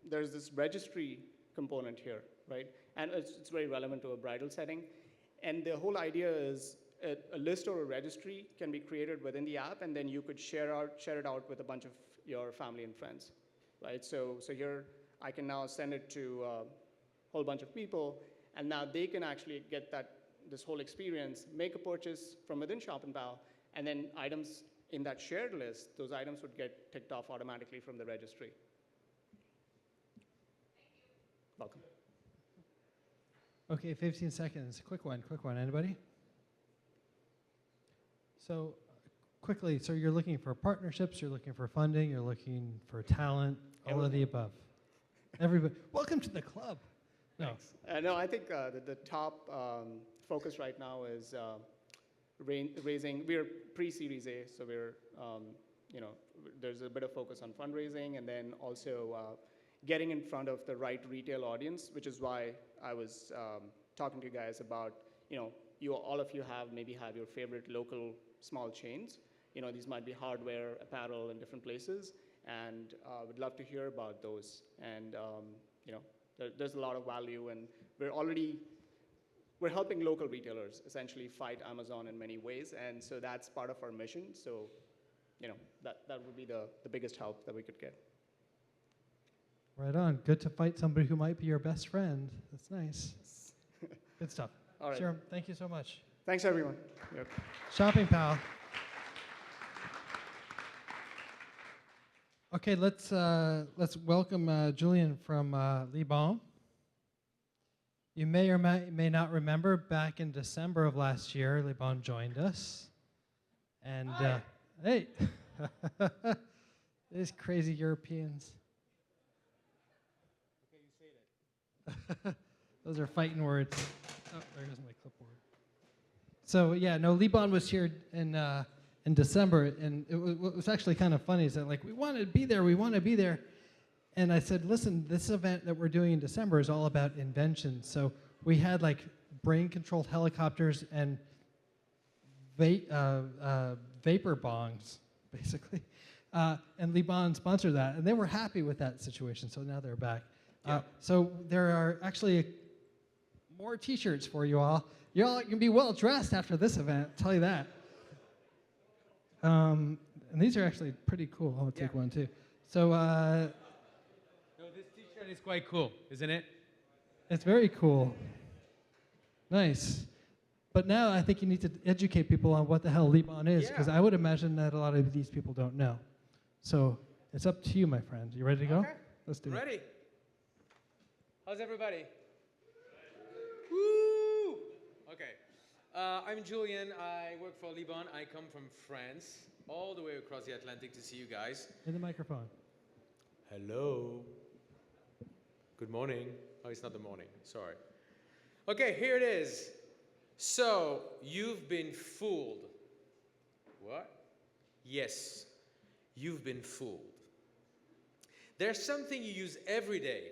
there's this registry component here, right? And it's very relevant to a bridal setting. And the whole idea is a list or a registry can be created within the app, and then you could share it out with a bunch of your family and friends, right? So here, I can now send it to a whole bunch of people, and now they can actually get this whole experience, make a purchase from within ShoppinPal, and then items in that shared list, those items would get ticked off automatically from the registry. Welcome. Okay, 15 seconds. Quick one. Anybody? So, quickly, so you're looking for partnerships, you're looking for funding, you're looking for talent, all of the above. Everybody, welcome to the club. No. No, I think the top focus right now is raising. We're pre-Series A, so we're, there's a bit of focus on fundraising, and then also getting in front of the right retail audience, which is why I was talking to you guys about, all of you maybe have your favorite local small chains. These might be hardware, apparel, in different places, and would love to hear about those. And there's a lot of value, and we're helping local retailers essentially fight Amazon in many ways, and so that's part of our mission. So, that would be the biggest help that we could get. Right on. Good to fight somebody who might be your best friend. That's nice. Good stuff. All right. Sure. Thank you so much. Thanks, everyone. Yep. ShoppinPal. Okay, let's welcome Julian from Libon. You may or may not remember, back in December of last year, Libon joined us. And hey, these crazy Europeans. Those are fighting words. Oh, there's my clipboard. So yeah, no, Libon was here in December, and what was actually kind of funny is that, like, we want to be there. And I said, listen, this event that we're doing in December is all about invention. So we had like brain-controlled helicopters and vapor bongs, basically. And Libon sponsored that, and they were happy with that situation, so now they're back. So there are actually more T-shirts for you all. You all can be well dressed after this event, I'll tell you that. And these are actually pretty cool. I'll take one too. So. No, this T-shirt is quite cool, isn't it? It's very cool. Nice. But now I think you need to educate people on what the hell Libon is, because I would imagine that a lot of these people don't know. So it's up to you, my friend. You ready to go? Okay. Let's do it. Ready? How's everybody? Woo! Okay. I'm Julian. I work for Libon. I come from France, all the way across the Atlantic to see you guys. In the microphone. Hello. Good morning. Oh, it's not the morning. Sorry. Okay, here it is. So, you've been fooled. What? Yes, you've been fooled. There's something you use every day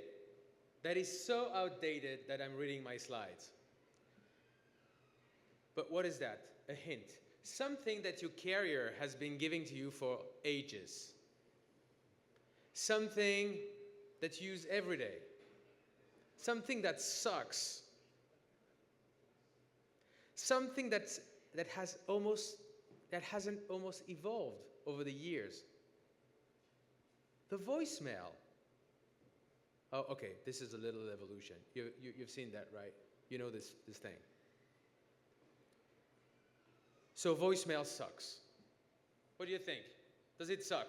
that is so outdated that I'm reading my slides. But what is that? A hint. Something that your carrier has been giving to you for ages. Something that you use every day. Something that sucks. Something that hasn't almost evolved over the years. The voicemail. Oh, okay, this is a little evolution. You've seen that, right? You know this thing. So voicemail sucks. What do you think? Does it suck?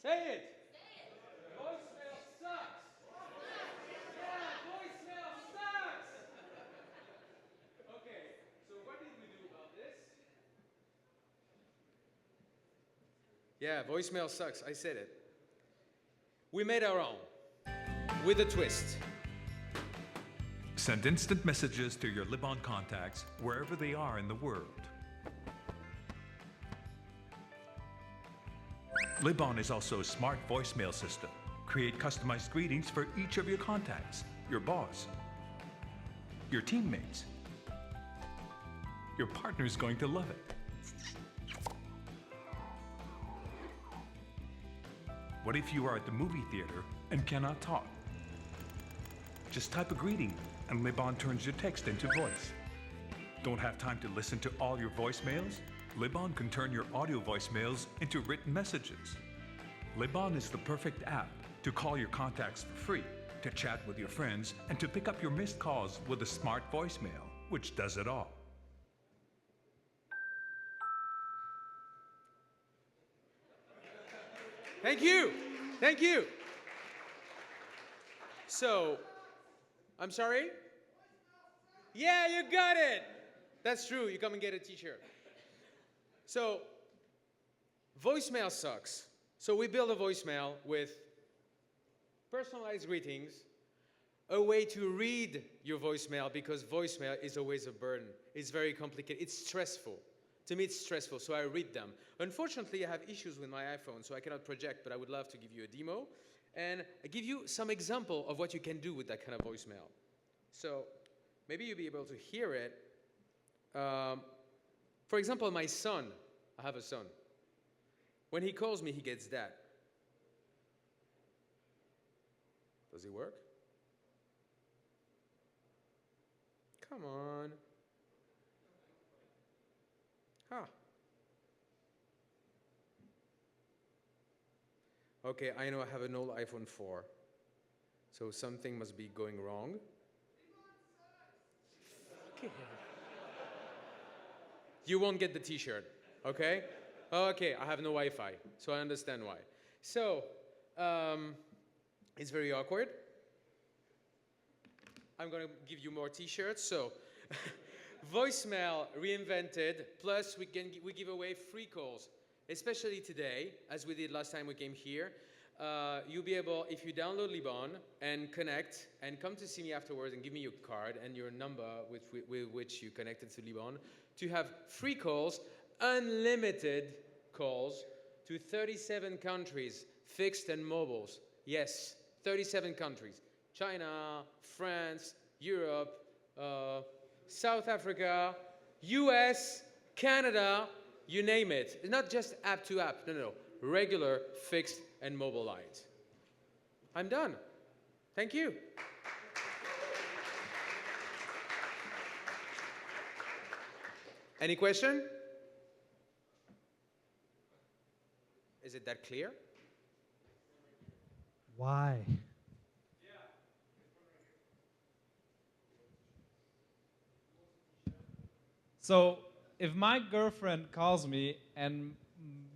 Say it! Voicemail sucks! Yeah, voicemail sucks! Okay, so what did we do about this? Yeah, voicemail sucks. I said it. We made our own, with a twist. Send instant messages to your Libon contacts wherever they are in the world. Libon is also a smart voicemail system. Create customized greetings for each of your contacts, your boss, your teammates. Your partner's going to love it. What if you are at the movie theater and cannot talk? Just type a greeting and Libon turns your text into voice. Don't have time to listen to all your voicemails? Libon can turn your audio voicemails into written messages. Libon is the perfect app to call your contacts for free, to chat with your friends, and to pick up your missed calls with a smart voicemail, which does it all. Thank you. Thank you. So, I'm sorry? Yeah, you got it. That's true. You come and get a t-shirt. So, voicemail sucks. So we build a voicemail with personalized greetings, a way to read your voicemail, because voicemail is always a burden. It's very complicated. It's stressful. To me, it's stressful, so I read them. Unfortunately, I have issues with my iPhone, so I cannot project, but I would love to give you a demo and give you some example of what you can do with that kind of voicemail. So maybe you'll be able to hear it. For example, my son, I have a son. When he calls me, he gets that. Does it work? Come on. Huh. Okay, I know I have an old iPhone 4. So something must be going wrong. Okay. You won't get the t-shirt, okay? Okay, I have no Wi-Fi, so I understand why. So, it's very awkward. I'm gonna give you more t-shirts. So, voicemail reinvented, plus we give away free calls, especially today, as we did last time we came here. You'll be able, if you download Libon and connect and come to see me afterwards and give me your card and your number with which you connected to Libon, to have free calls, unlimited calls to 37 countries, fixed and mobiles. Yes, 37 countries. China, France, Europe, South Africa, US, Canada, you name it. It's not just app to app, no. Regular, fixed, and mobile lines. I'm done. Thank you. Any question? Is it that clear? Why? So if my girlfriend calls me and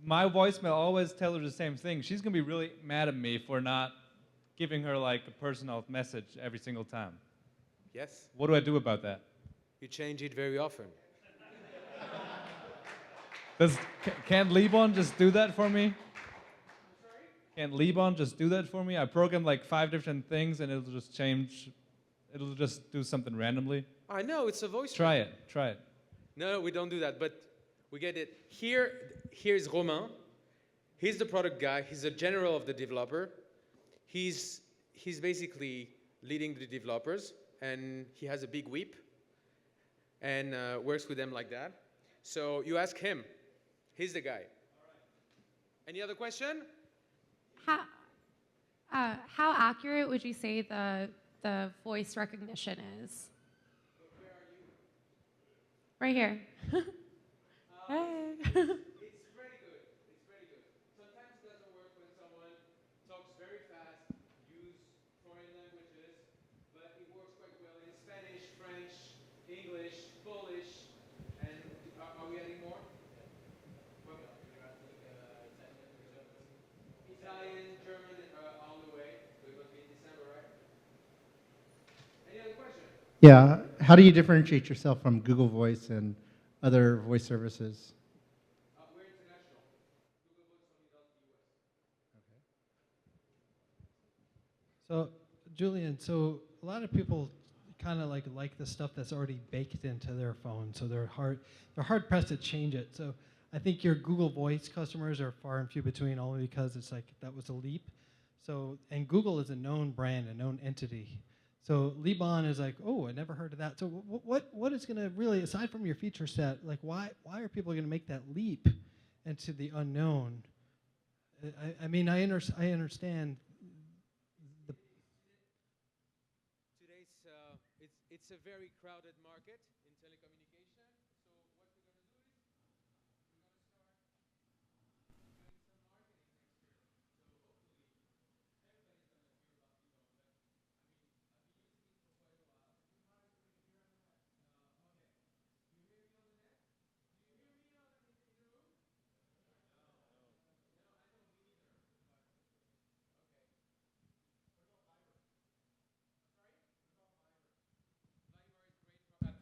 my voicemail always tells her the same thing, she's gonna be really mad at me for not giving her like a personal message every single time. Yes? What do I do about that? You change it very often. Can't Libon just do that for me? Can't Libon just do that for me? I program like 5 different things and it'll just change. It'll just do something randomly. I know, it's a voice. Try it. No, we don't do that, but we get it. Here's Romain. He's the product guy. He's the general of the developer. He's basically leading the developers, and he has a big whip and works with them like that. So you ask him. He's the guy. Any other question? How accurate would you say the voice recognition is? Right here. Hey. It's pretty good. Sometimes it doesn't work when someone talks very fast, use foreign languages, but it works quite well in Spanish, French, English, Polish, and are we adding more? Italian, German are on the way. We're going to be in December, right? Any other questions? Yeah. How do you differentiate yourself from Google Voice and other voice services? We're international. Google Voice only does the US. So, Julian, so a lot of people kind of like the stuff that's already baked into their phone, so they're hard pressed to change it. So I think your Google Voice customers are far and few between, only because it's like that was a leap. So, and Google is a known brand, a known entity. So Libon is like, oh, I never heard of that. So what is going to really, aside from your feature set, like why are people going to make that leap into the unknown? I mean, I understand. Today's it's a very crowded market in telecommunication. So what we're going to do is we're going to start doing some marketing next year. So hopefully everybody's going to hear about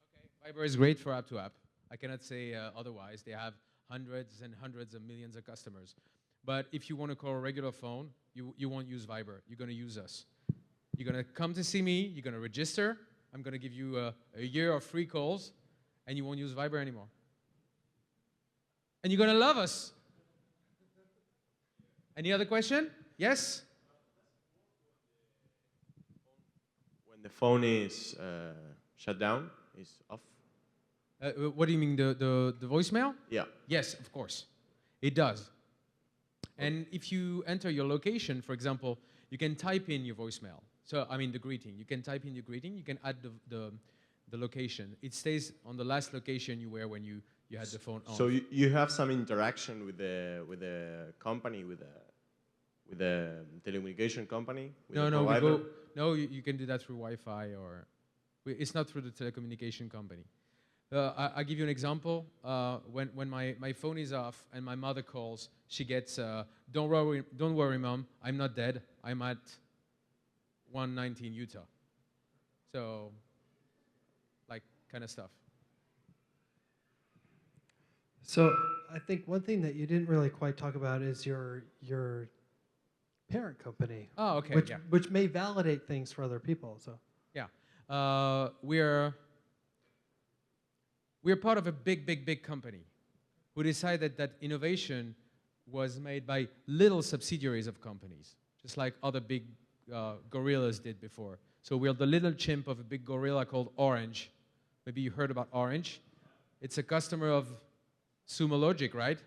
Libon. Viber is great for app to app. I cannot say otherwise. They have hundreds and hundreds of millions of customers. But if you want to call a regular phone, you won't use Viber. You're going to use us. You're going to come to see me. You're going to register. I'm going to give you a year of free calls, and you won't use Viber anymore. And you're going to love us. Any other question? Yes? When the phone is shut down, is off? What do you mean, the voicemail? Yeah. Yes, of course. It does. And if you enter your location, for example, you can type in your voicemail. So, I mean, the greeting. You can type in your greeting. You can add the location. It stays on the last location you were when you had the phone on. So you have some interaction with the company, with the telecommunication company? With the provider? You can do that through Wi-Fi or... It's not through the telecommunication company. I'll give you an example. When my phone is off and my mother calls, she gets, don't worry, Mom, I'm not dead. I'm at 119 Utah. So, like, kind of stuff. So I think one thing that you didn't really quite talk about is your parent company. Oh, okay, which may validate things for other people. So yeah, we're part of a big company who decided that innovation was made by little subsidiaries of companies, just like other big gorillas did before. So we're the little chimp of a big gorilla called Orange. Maybe you heard about Orange. It's a customer of Sumo Logic, right?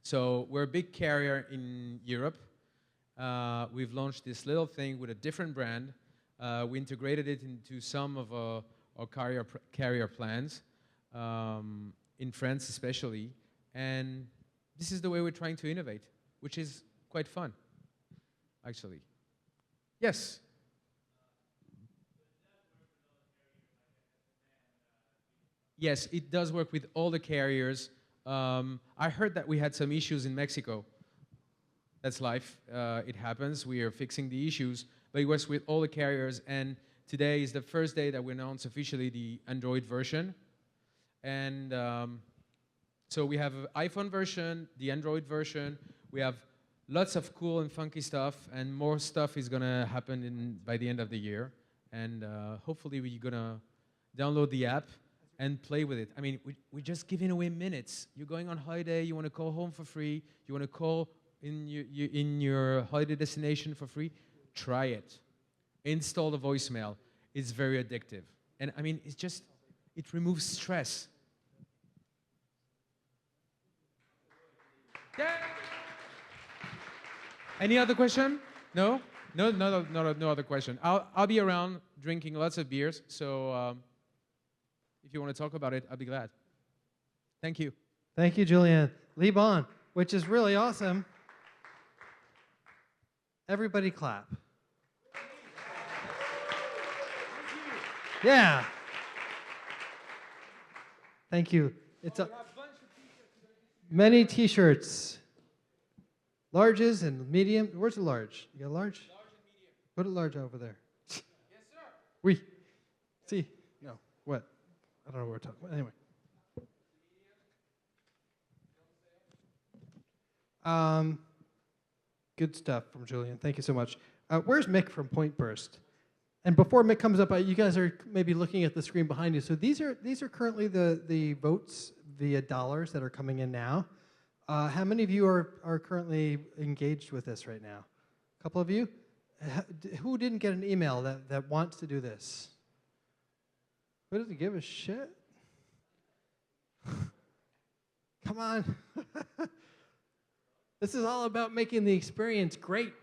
So we're a big carrier in Europe. We've launched this little thing with a different brand. We integrated it into some of our carrier plans, in France especially. And this is the way we're trying to innovate, which is quite fun, actually. Yes? Yes, it does work with all the carriers. I heard that we had some issues in Mexico. That's life. It happens. We are fixing the issues. But it works with all the carriers. And today is the first day that we announced officially the Android version. And so we have an iPhone version, the Android version. We have lots of cool and funky stuff. And more stuff is going to happen by the end of the year. And hopefully we're going to download the app and play with it. I mean, we're just giving away minutes. You're going on holiday, you want to call home for free, you want to call in your holiday destination for free, try it. Install the voicemail. It's very addictive. And I mean, it removes stress. Yeah. Any other question? No? No other question. I'll be around drinking lots of beers, so if you want to talk about it, I'll be glad. Thank you. Thank you, Julian. Libon, which is really awesome. Everybody clap. Yeah. Thank you. It's many T-shirts. Larges and medium. Where's the large? You got a large? Large and medium. Put a large over there. Yes, sir. Oui. See? No. What? I don't know what we're talking about. Anyway. Good stuff from Julian. Thank you so much. Where's Mick from Pointburst? And before Mick comes up, you guys are maybe looking at the screen behind you. So these are currently the votes via dollars that are coming in now. How many of you are currently engaged with this right now? A couple of you? Who didn't get an email that wants to do this? Who doesn't give a shit? Come on. This is all about making the experience great.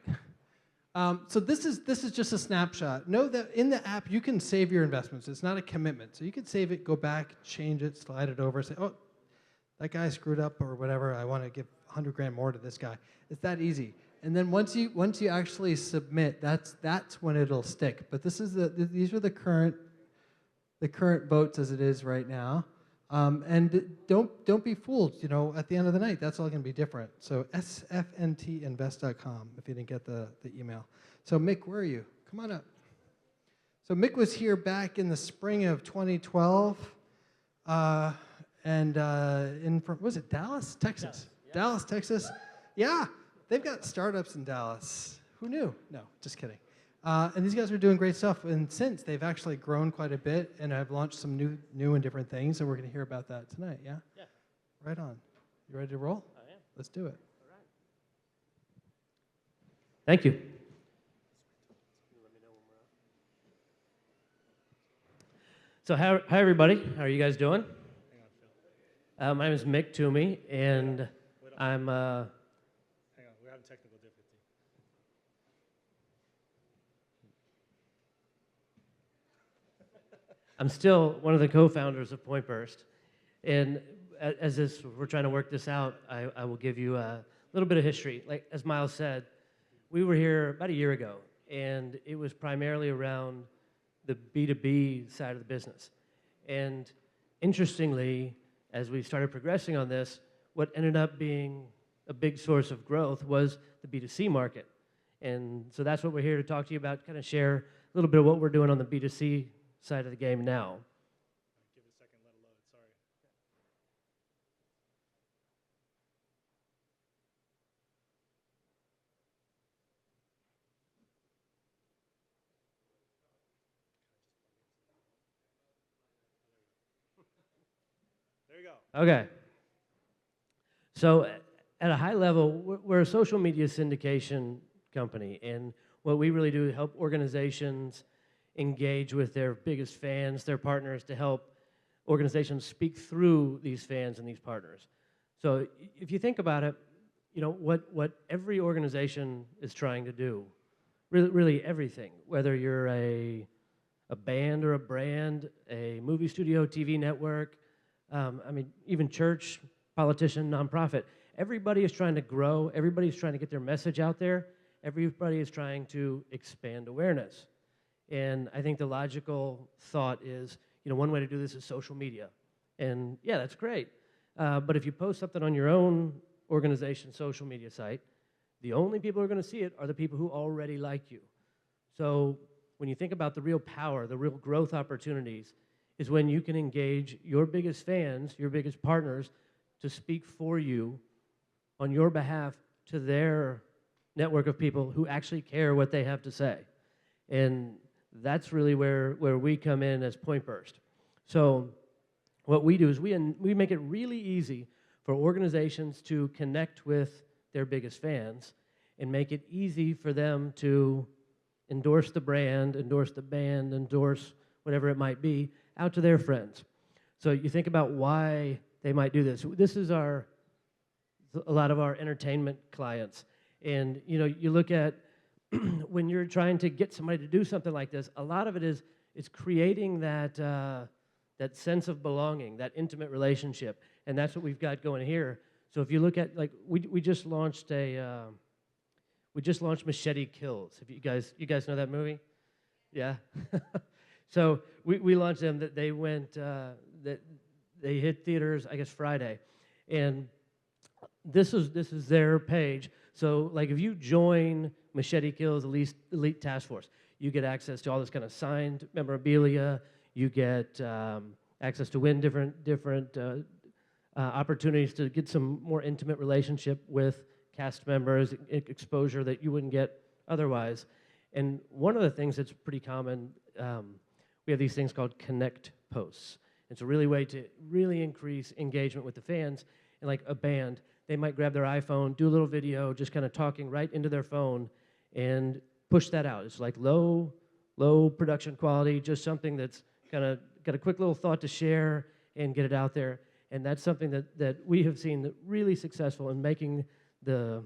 So this is just a snapshot. Know that in the app, you can save your investments. It's not a commitment. So you can save it, go back, change it, slide it over, say, oh, that guy screwed up or whatever. I want to give 100 grand more to this guy. It's that easy. And then once you actually submit, that's when it'll stick. But these are the current votes as it is right now. And don't be fooled. You know, at the end of the night, that's all going to be different. So sfntinvest.com if you didn't get the email. So Mick, where are you? Come on up. So Mick was here back in the spring of 2012. Was it Dallas, Texas? Yeah. Dallas, Texas. Yeah, they've got startups in Dallas. Who knew? No, just kidding. And these guys are doing great stuff. And since they've actually grown quite a bit, and have launched some new and different things, and we're going to hear about that tonight. Yeah. Yeah. Right on. You ready to roll? I am. Let's do it. All right. Thank you. So hi everybody. How are you guys doing? My name is Mick Toomey, and I'm... Hang on, we're having technical difficulty. I'm still one of the co-founders of Pointburst, and as we're trying to work this out, I will give you a little bit of history. Like, as Miles said, we were here about a year ago, and it was primarily around the B2B side of the business. And interestingly, as we started progressing on this, what ended up being a big source of growth was the B2C market. And so that's what we're here to talk to you about, kind of share a little bit of what we're doing on the B2C side of the game now. Give it a second, let it load, sorry. There you go. Okay. So at a high level, we're a social media syndication company, and what we really do is help organizations engage with their biggest fans, their partners, to help organizations speak through these fans and these partners. So if you think about it, you know, what every organization is trying to do, really everything, whether you're a band or a brand, a movie studio, TV network, I mean, even church, politician, nonprofit, everybody is trying to grow, everybody's trying to get their message out there, everybody is trying to expand awareness. And I think the logical thought is, you know, one way to do this is social media. And yeah, that's great. But if you post something on your own organization's social media site, the only people who are going to see it are the people who already like you. So when you think about the real power, the real growth opportunities, is when you can engage your biggest fans, your biggest partners, to speak for you on your behalf to their network of people who actually care what they have to say. And that's really where we come in as Pointburst. So what we do is we make it really easy for organizations to connect with their biggest fans and make it easy for them to endorse the brand, endorse the band, endorse whatever it might be out to their friends. So you think about why they might do this. This is a lot of our entertainment clients. And you look at when you're trying to get somebody to do something like this, a lot of it is creating that sense of belonging, that intimate relationship. And that's what we've got going here. So if you look at, like, we just launched Machete Kills. If you guys know that movie? Yeah. So we launched them. That they went. That they hit theaters, I guess, Friday, and this is their page. So like if you join Machete Kills Elite Task Force, you get access to all this kind of signed memorabilia. You get access to win different opportunities to get some more intimate relationship with cast members, exposure that you wouldn't get otherwise. And one of the things that's pretty common, we have these things called connect posts. It's a really way to really increase engagement with the fans. And like a band, they might grab their iPhone, do a little video, just kind of talking right into their phone and push that out. It's like low production quality, just something that's kind of got a quick little thought to share and get it out there. And that's something that we have seen that really successful in making the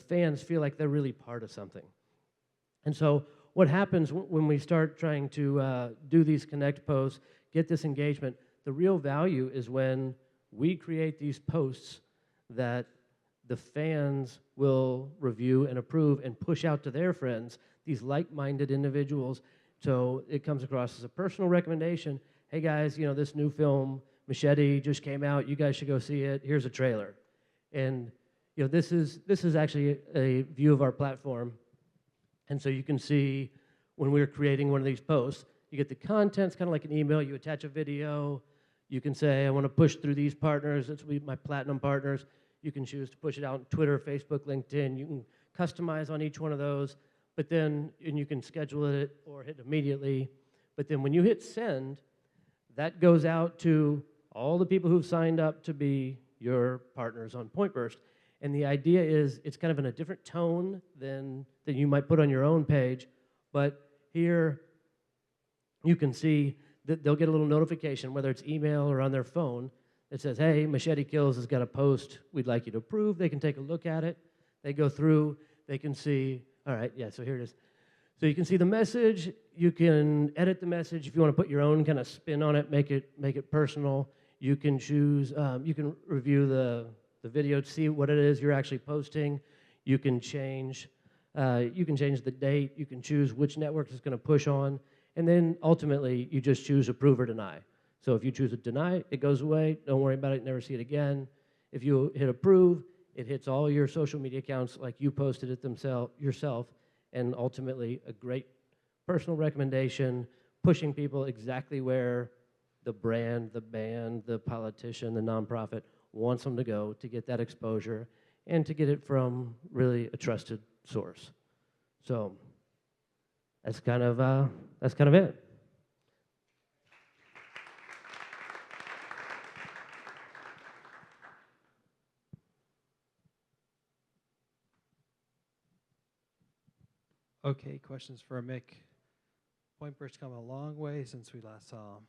fans feel like they're really part of something. And so what happens when we start trying to do these connect posts, get this engagement, the real value is when we create these posts that the fans will review and approve and push out to their friends, these like-minded individuals. So it comes across as a personal recommendation. Hey guys, this new film, Machete, just came out. You guys should go see it. Here's a trailer. And this is actually a view of our platform. And so you can see when we're creating one of these posts, you get the contents, kind of like an email. You attach a video. You can say, I want to push through these partners. This will be my platinum partners. You can choose to push it out on Twitter, Facebook, LinkedIn. You can customize on each one of those. But then, and you can schedule it or hit immediately. But then when you hit send, that goes out to all the people who've signed up to be your partners on Pointburst. And the idea is it's kind of in a different tone than you might put on your own page. But here you can see that they'll get a little notification, whether it's email or on their phone, that says, hey, Machete Kills has got a post we'd like you to approve. They can take a look at it. They go through. They can see, all right, yeah, so here it is. So you can see the message. You can edit the message if you want to put your own kind of spin on it, make it personal. You can choose, you can review the video to see what it is you're actually posting. You can change the date. You can choose which network it's going to push on. And then ultimately, you just choose approve or deny. So if you choose to deny, it goes away. Don't worry about it. Never see it again. If you hit approve, it hits all your social media accounts like you posted it yourself. And ultimately, a great personal recommendation, pushing people exactly where the brand, the band, the politician, the nonprofit wants them to go to get that exposure and to get it from really a trusted source. So that's kind of it. Okay, questions for Mick. Pointburst come a long way since we last saw him.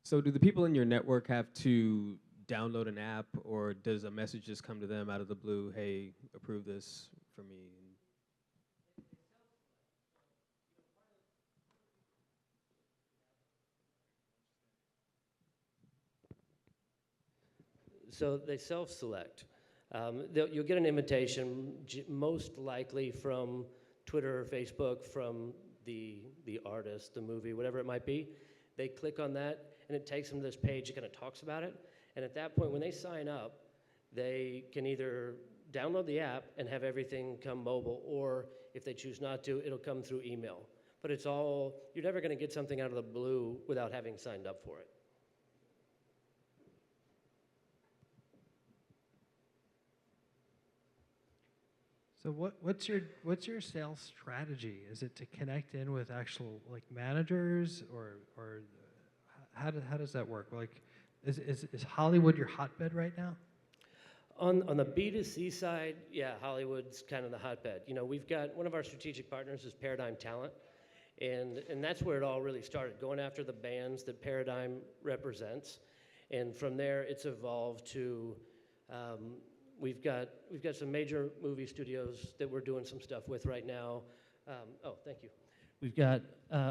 So do the people in your network have to download an app, or does a message just come to them out of the blue, hey, approve this for me? So they self-select. You'll get an invitation, most likely from Twitter or Facebook, from the artist, the movie, whatever it might be. They click on that, and it takes them to this page that kind of talks about it. And at that point, when they sign up, they can either download the app and have everything come mobile, or if they choose not to, it'll come through email. But it's all, you're never going to get something out of the blue without having signed up for it. So what's your sales strategy? Is it to connect in with actual like managers, or how does that work? Like, is Hollywood your hotbed right now? On the B2C side, yeah, Hollywood's kind of the hotbed. You know, we've got one of our strategic partners is Paradigm Talent, and that's where it all really started, going after the bands that Paradigm represents, and from there it's evolved to we've got some major movie studios that we're doing some stuff with right now. Oh, thank you. We've got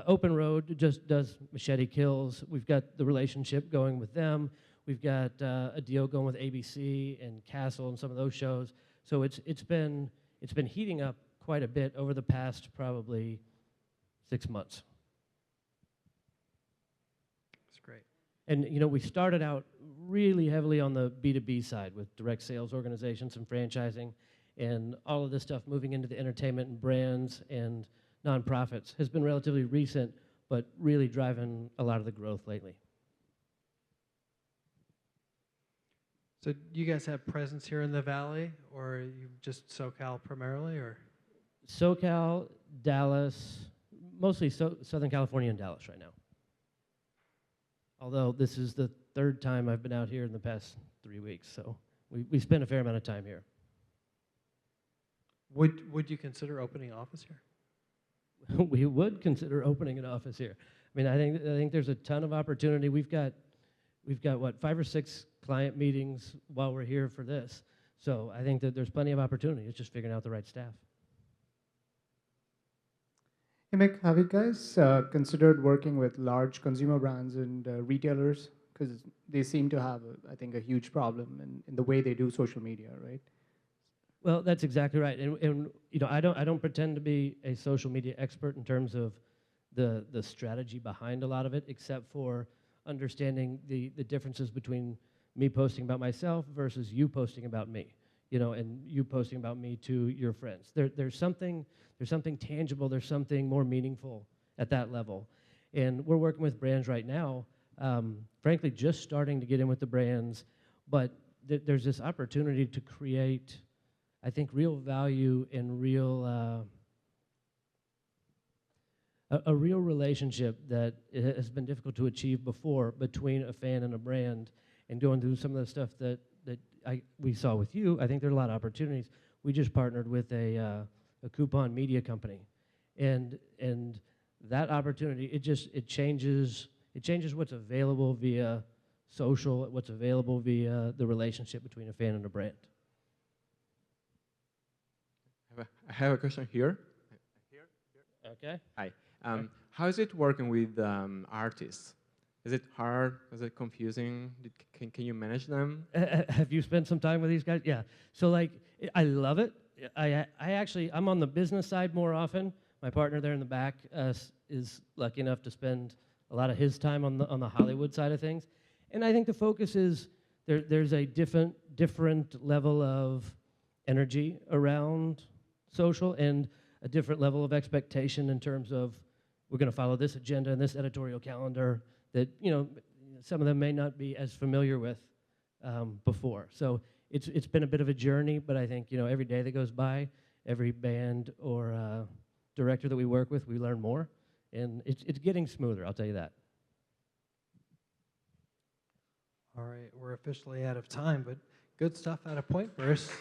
Open Road just does Machete Kills. We've got the relationship going with them. We've got a deal going with ABC and Castle and some of those shows. So it's been heating up quite a bit over the past probably 6 months. That's great. And you know, we started out really heavily on the B2B side with direct sales organizations and franchising, and all of this stuff moving into the entertainment and brands and nonprofits has been relatively recent, but really driving a lot of the growth lately. So you guys have presence here in the Valley, or are you just SoCal primarily, or? SoCal, Dallas, mostly Southern California and Dallas right now. Although this is the third time I've been out here in the past 3 weeks, so we spend a fair amount of time here. Would you consider opening an office here? We would consider opening an office here. I mean, I think there's a ton of opportunity. We've got what, 5 or 6 client meetings while we're here for this. So I think that there's plenty of opportunity. It's just figuring out the right staff. Hey, Mick, have you guys considered working with large consumer brands and retailers? Because they seem to have, I think, a huge problem in the way they do social media, right? Well, that's exactly right. And you know, I don't pretend to be a social media expert in terms of the strategy behind a lot of it, except for understanding the differences between me posting about myself versus you posting about me, you know, and you posting about me to your friends. There's something tangible, there's something more meaningful at that level. And we're working with brands right now, frankly, just starting to get in with the brands, but there's this opportunity to create, I think, real value and real a real relationship that has been difficult to achieve before between a fan and a brand, and going through some of the stuff that we saw with you. I think there are a lot of opportunities. We just partnered with a coupon media company, and that opportunity, it changes what's available via social, what's available via the relationship between a fan and a brand. I have a question here. Okay. Hi. How is it working with artists? Is it hard? Is it confusing? Can you manage them? Have you spent some time with these guys? Yeah. So like, I love it. I'm on the business side more often. My partner there in the back is lucky enough to spend a lot of his time on the Hollywood side of things. And I think the focus is there's a different level of energy around social and a different level of expectation in terms of we're going to follow this agenda and this editorial calendar that, you know, some of them may not be as familiar with before. So it's been a bit of a journey, but I think, you know, every day that goes by, every band or director that we work with, we learn more, and it's getting smoother, I'll tell you that. All right, we're officially out of time, but good stuff out of Pointburst.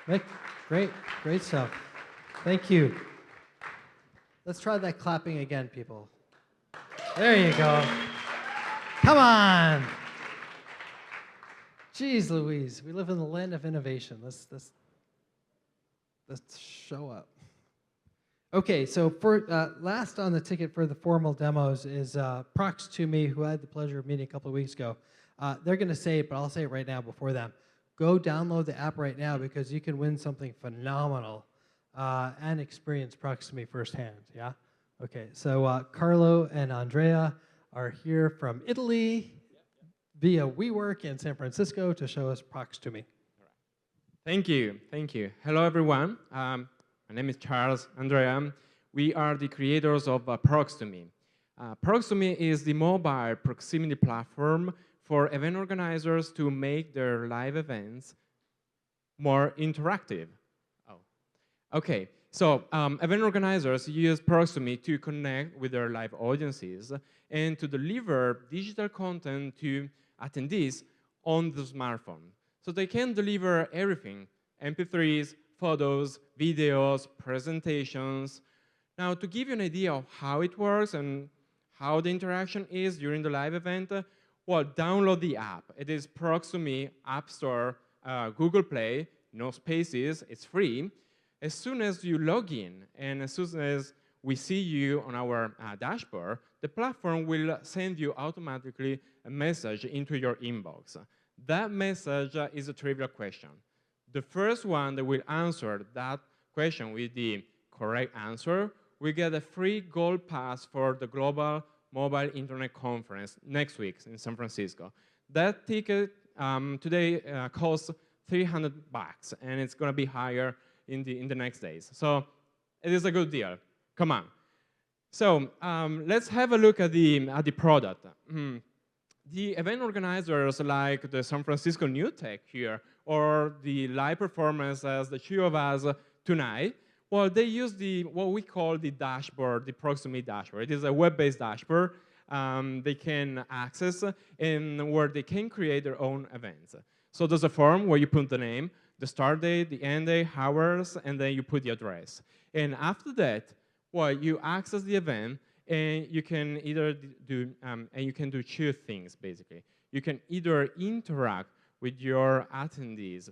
Mick, great stuff. Thank you. Let's try that clapping again, people. There you go. Come on. Jeez Louise, we live in the land of innovation. Let's show up. Okay, so for last on the ticket for the formal demos is ProxToMe, who I had the pleasure of meeting a couple of weeks ago. They're going to say it, but I'll say it right now before them. Go download the app right now because you can win something phenomenal and experience ProxToMe firsthand, yeah? Okay, so Carlo and Andrea are here from Italy via WeWork in San Francisco to show us ProxToMe. Thank you. Thank you. Hello, everyone. My name is Charles Andrea. We are the creators of ProxToMe. ProxToMe is the mobile proximity platform for event organizers to make their live events more interactive. Oh, okay. So event organizers use ProxToMe to connect with their live audiences and to deliver digital content to attendees on the smartphone. So they can deliver everything, MP3s, photos, videos, presentations. Now, to give you an idea of how it works and how the interaction is during the live event, well, download the app. It is ProxToMe App Store, Google Play, no spaces, it's free. As soon as you log in and as soon as we see you on our dashboard, the platform will send you automatically a message into your inbox. That message is a trivial question. The first one that will answer that question with the correct answer will get a free gold pass for the Global Mobile Internet Conference next week in San Francisco. That ticket today costs $300, and it's going to be higher in the next days. So it is a good deal. Come on. So let's have a look at the product. The event organizers like the San Francisco New Tech here, or the live performance as the two of us tonight, well, they use what we call the dashboard, the ProxToMe dashboard. It is a web-based dashboard they can access and where they can create their own events. So there's a form where you put the name, the start date, the end date, hours, and then you put the address. And after that, well, you access the event, and you can either do two things basically. You can either interact with your attendees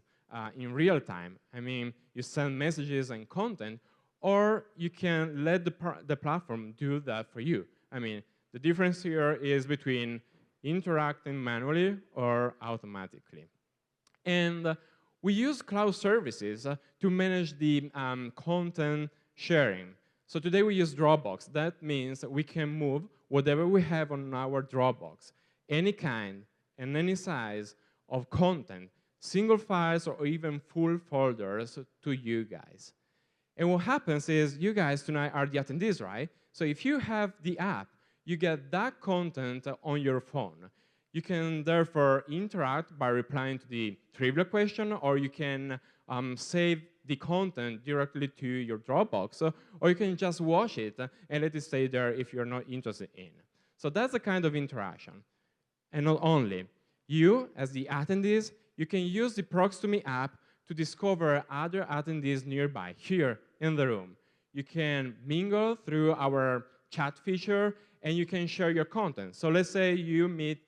in real time. I mean, you send messages and content, or you can let the platform do that for you. I mean, the difference here is between interacting manually or automatically. And we use cloud services to manage the content sharing. So today we use Dropbox. That means we can move whatever we have on our Dropbox, any kind and any size of content, single files or even full folders to you guys. And what happens is you guys tonight are the attendees, right? So if you have the app, you get that content on your phone. You can therefore interact by replying to the trivia question, or you can save the content directly to your Dropbox, or you can just watch it and let it stay there if you're not interested in. So that's the kind of interaction. And not only, you, as the attendees, you can use the ProxToMe app to discover other attendees nearby, here in the room. You can mingle through our chat feature, and you can share your content. So let's say you meet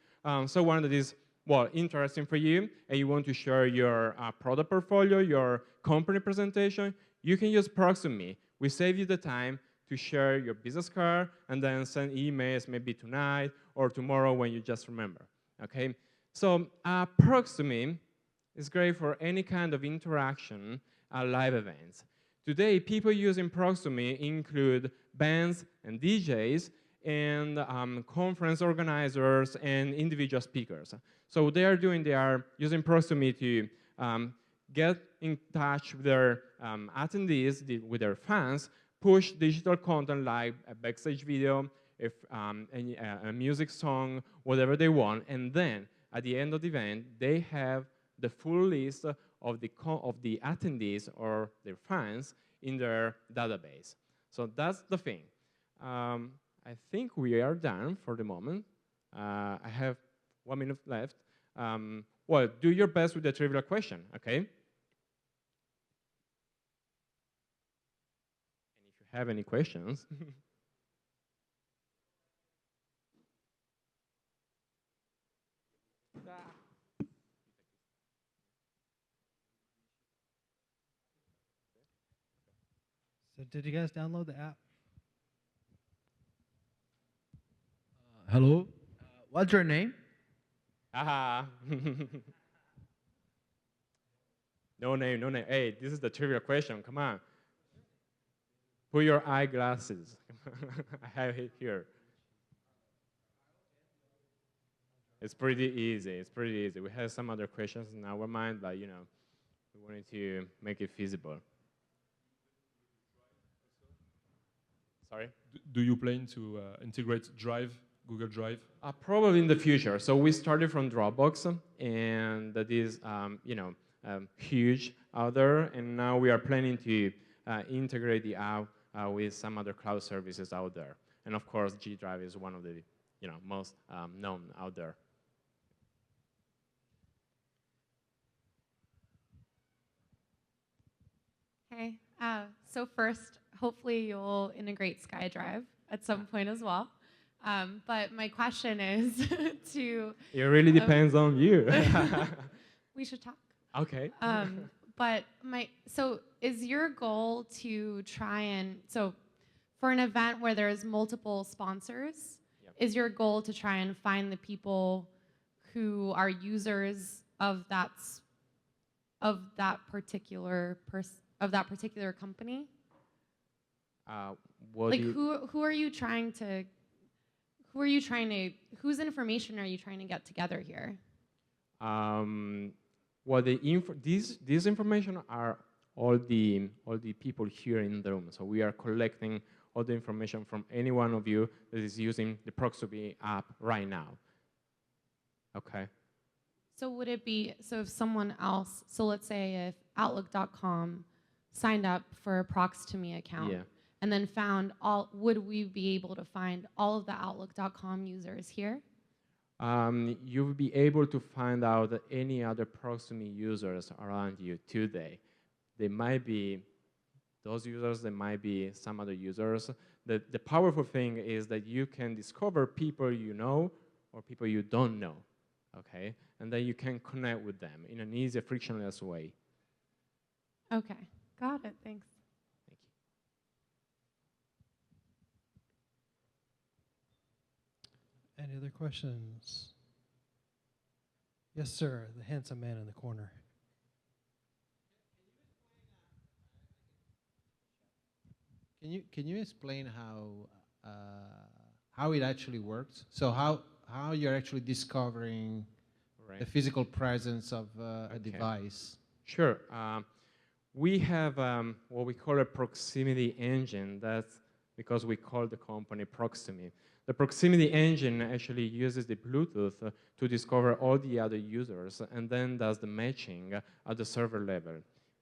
someone that is, well, interesting for you, and you want to share your product portfolio, your company presentation, you can use ProxToMe. We save you the time to share your business card and then send emails maybe tonight or tomorrow when you just remember, okay? So ProxToMe is great for any kind of interaction at live events. Today, people using ProxToMe include bands and DJs and conference organizers and individual speakers. So what they are using ProxToMe to get in touch with their attendees, with their fans, push digital content like a backstage video, a music song, whatever they want, and then at the end of the event, they have the full list of the attendees or their fans in their database. So that's the thing. I think we are done for the moment. I have 1 minute left. Well, do your best with the trivial question, okay? And if you have any questions. So did you guys download the app? Hello. What's your name? Haha. No name, no name. Hey, this is the trivial question. Come on. Put your eyeglasses. I have it here. It's pretty easy. It's pretty easy. We have some other questions in our mind, but we wanted to make it feasible. Sorry? Do you plan to integrate Drive, Google Drive? Probably in the future. So we started from Dropbox, and that is, huge out there. And now we are planning to integrate the app with some other cloud services out there. And of course, G Drive is one of the, most known out there. Hey, so first, hopefully you'll integrate SkyDrive at some point as well. But my question is to... It really depends on you. We should talk. Okay. But so is your goal to try and, so for an event where there's multiple sponsors, is your goal to try and find the people who are users of that particular company? Who are you trying to, whose information are you trying to get together here? Well, these information are all the people here in the room. So we are collecting all the information from any one of you that is using the ProxToMe app right now. Okay. So would it be, so if someone else, so let's say if Outlook.com signed up for a ProxToMe account, and then found would we be able to find all of the Outlook.com users here? You will be able to find out any other ProxToMe users around you today. They might be those users, there might be some other users. The powerful thing is that you can discover people you know or people you don't know, okay? And then you can connect with them in an easy, frictionless way. Okay, got it, thanks. Any other questions? Yes, sir, the handsome man in the corner. Can you explain how it actually works? So how you're actually discovering the physical presence of a device? Sure. We have what we call a proximity engine. That's because we call the company ProxToMe. The proximity engine actually uses the Bluetooth to discover all the other users and then does the matching at the server level.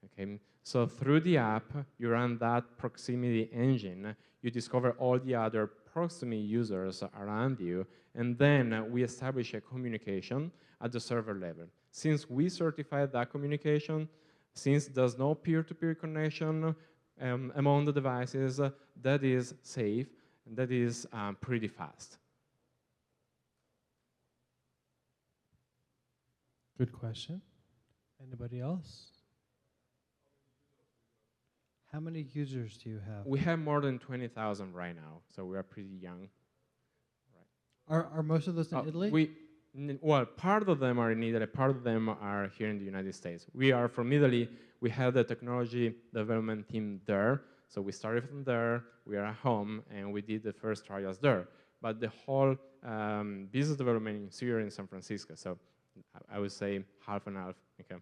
Okay? So through the app, you run that proximity engine, you discover all the other ProxToMe users around you, and then we establish a communication at the server level. Since we certify that communication, since there's no peer-to-peer connection among the devices, that is safe, and that is pretty fast. Good question. Anybody else? How many users do you have? We have more than 20,000 right now, so we are pretty young. Right. Are most of those in Italy? Well, part of them are in Italy, part of them are here in the United States. We are from Italy. We have the technology development team there. So we started from there, we are at home, and we did the first trials there. But the whole business development is here in San Francisco. So I would say half and half. Okay.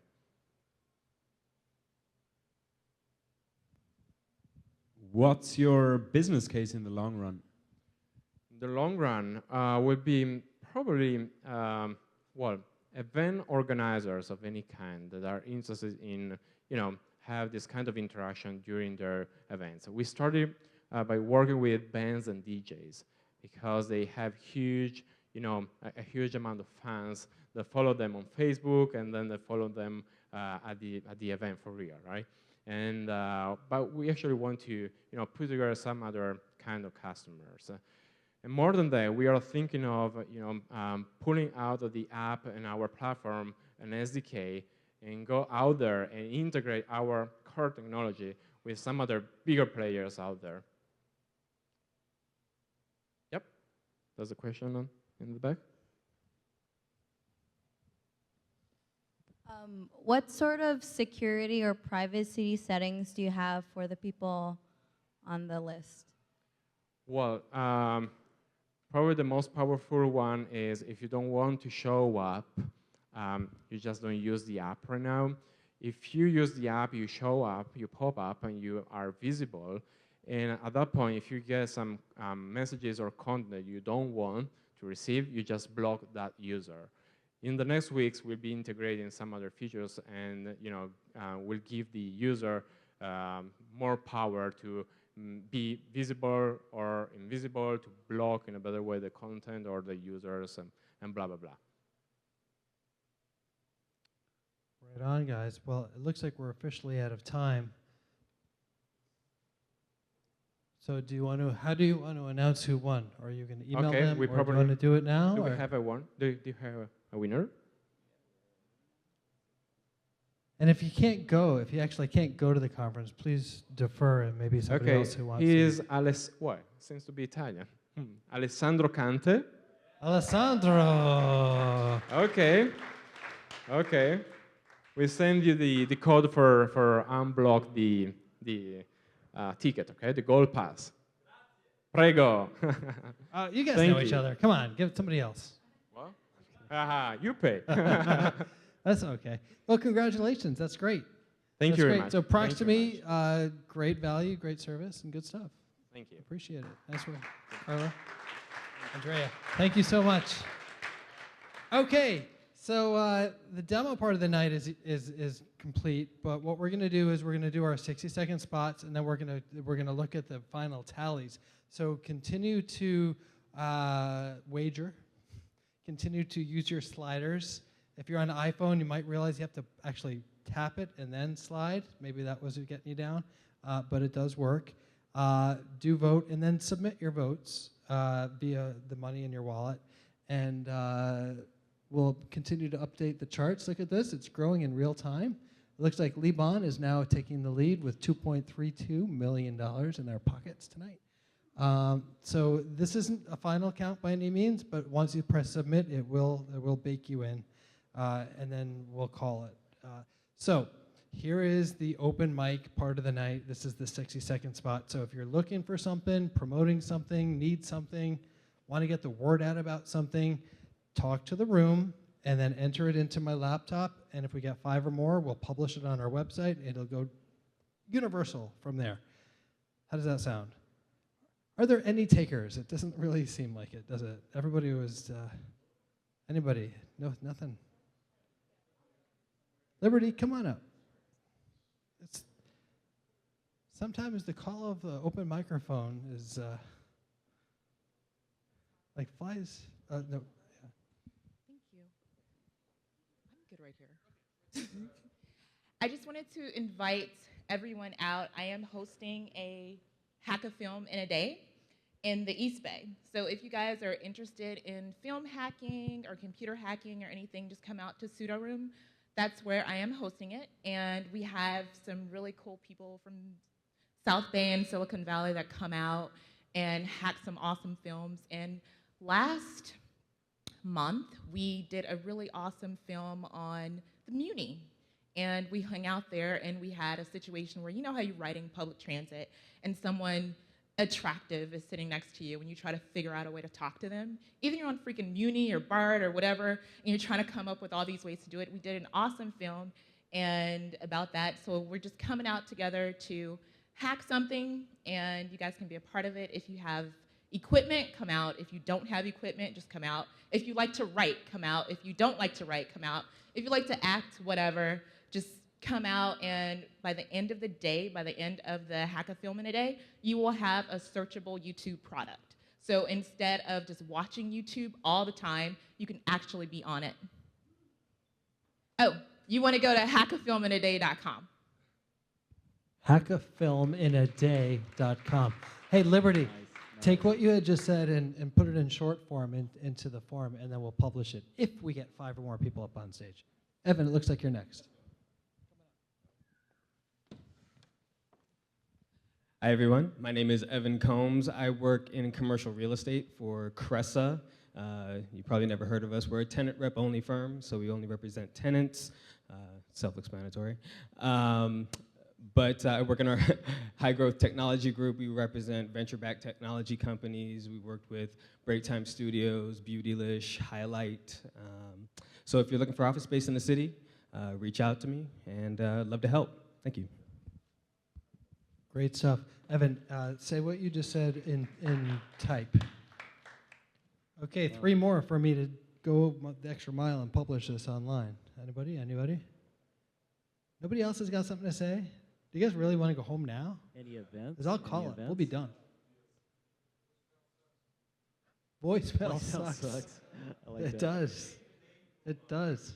What's your business case in the long run? The long run would be probably, event organizers of any kind that are interested in, have this kind of interaction during their events. We started by working with bands and DJs because they have huge, a huge amount of fans that follow them on Facebook, and then they follow them at the event for real, right? And but we actually want to, put together some other kind of customers. And more than that, we are thinking of, pulling out of the app and our platform an SDK and go out there and integrate our core technology with some other bigger players out there. Yep, that's a question in the back. What sort of security or privacy settings do you have for the people on the list? Well, probably the most powerful one is if you don't want to show up, you just don't use the app right now. If you use the app, you show up, you pop up, and you are visible. And at that point, if you get some messages or content you don't want to receive, you just block that user. In the next weeks, we'll be integrating some other features, and we'll give the user more power to be visible or invisible, to block in a better way the content or the users, and blah, blah, blah. Right on, guys. Well, it looks like we're officially out of time. So how do you want to announce who won? Are you going to email them, or do you want to do it now? Do we have a one? Do you have a winner? And if you actually can't go to the conference, please defer and maybe somebody else who wants to. He is seems to be Italian. Alessandro Cante. Alessandro. Okay. We send you the code for unblock the ticket, okay? The gold pass. Prego. You guys know each other. Come on, give it to somebody else. What? You pay. That's okay. Well, congratulations. That's great. Thank you very much. So ProxToMe, great value, great service, and good stuff. Thank you. Appreciate it. Nice work. Carla. Andrea, thank you so much. Okay, so the demo part of the night is complete, but what we're going to do is we're going to do our 60-second spots, and then we're going to look at the final tallies. So continue to wager. Continue to use your sliders. If you're on an iPhone, you might realize you have to actually tap it and then slide. Maybe that was getting you down, but it does work. Do vote, and then submit your votes via the money in your wallet, and we'll continue to update the charts. Look at this. It's growing in real time. It looks like Libon is now taking the lead with $2.32 million in their pockets tonight. So this isn't a final count by any means, but once you press submit, it will bake you in, and then we'll call it. So here is the open mic part of the night. This is the 60-second spot. So if you're looking for something, promoting something, need something, want to get the word out about something, talk to the room, and then enter it into my laptop. And if we get 5 or more, we'll publish it on our website. It'll go universal from there. How does that sound? Are there any takers? It doesn't really seem like it, does it? Everybody was, anybody? No, nothing. Liberty, come on up. Sometimes the call of the open microphone is like flies. No. Yeah. Thank you. I'm good right here. I just wanted to invite everyone out. I am hosting a hack-a-film in a day in the East Bay. So if you guys are interested in film hacking or computer hacking or anything, just come out to Pseudo Room. That's where I am hosting it. And we have some really cool people from South Bay and Silicon Valley that come out and hack some awesome films. And last month, we did a really awesome film on the Muni. And we hung out there and we had a situation where, you know how you're riding public transit and someone attractive is sitting next to you and you try to figure out a way to talk to them. Either you're on freaking Muni or BART or whatever, and you're trying to come up with all these ways to do it. We did an awesome film and about that. So we're just coming out together to hack something, and you guys can be a part of it. If you have equipment, come out. If you don't have equipment, just come out. If you like to write, come out. If you don't like to write, come out. If you like to act, whatever, just come out, and by the end of the day, by the end of the hack-a-film in a day, you will have a searchable YouTube product. So instead of just watching YouTube all the time, you can actually be on it. Oh, you want to go to hackafilminaday.com. hackafilminaday.com. Hey, Liberty, take what you had just said and put it in short form into the form, and then we'll publish it if we get 5 or more people up on stage. Evan, it looks like you're next. Hi, everyone. My name is Evan Combs. I work in commercial real estate for Cressa. You probably never heard of us. We're a tenant rep only firm, so we only represent tenants. Self-explanatory. But I work in our high growth technology group. We represent venture-backed technology companies. We worked with Breaktime Studios, Beautylish, Highlight. So if you're looking for office space in the city, reach out to me, and I'd love to help. Thank you. Great stuff. Evan, say what you just said in type. Okay, 3 more for me to go the extra mile and publish this online. Anybody? Anybody? Nobody else has got something to say? Do you guys really want to go home now? Any events? Because I'll call it. We'll be done. Voicemail sucks. I like It that. does. It does.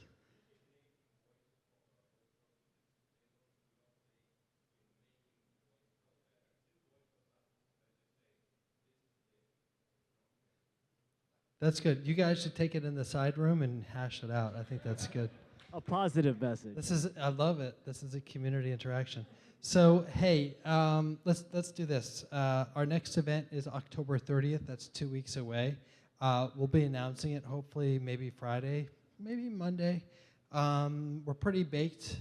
That's good. You guys should take it in the side room and hash it out. I think that's good. A positive message. I love it. This is a community interaction. So hey, let's do this. Our next event is October 30th. That's 2 weeks away. We'll be announcing it hopefully maybe Friday, maybe Monday. We're pretty baked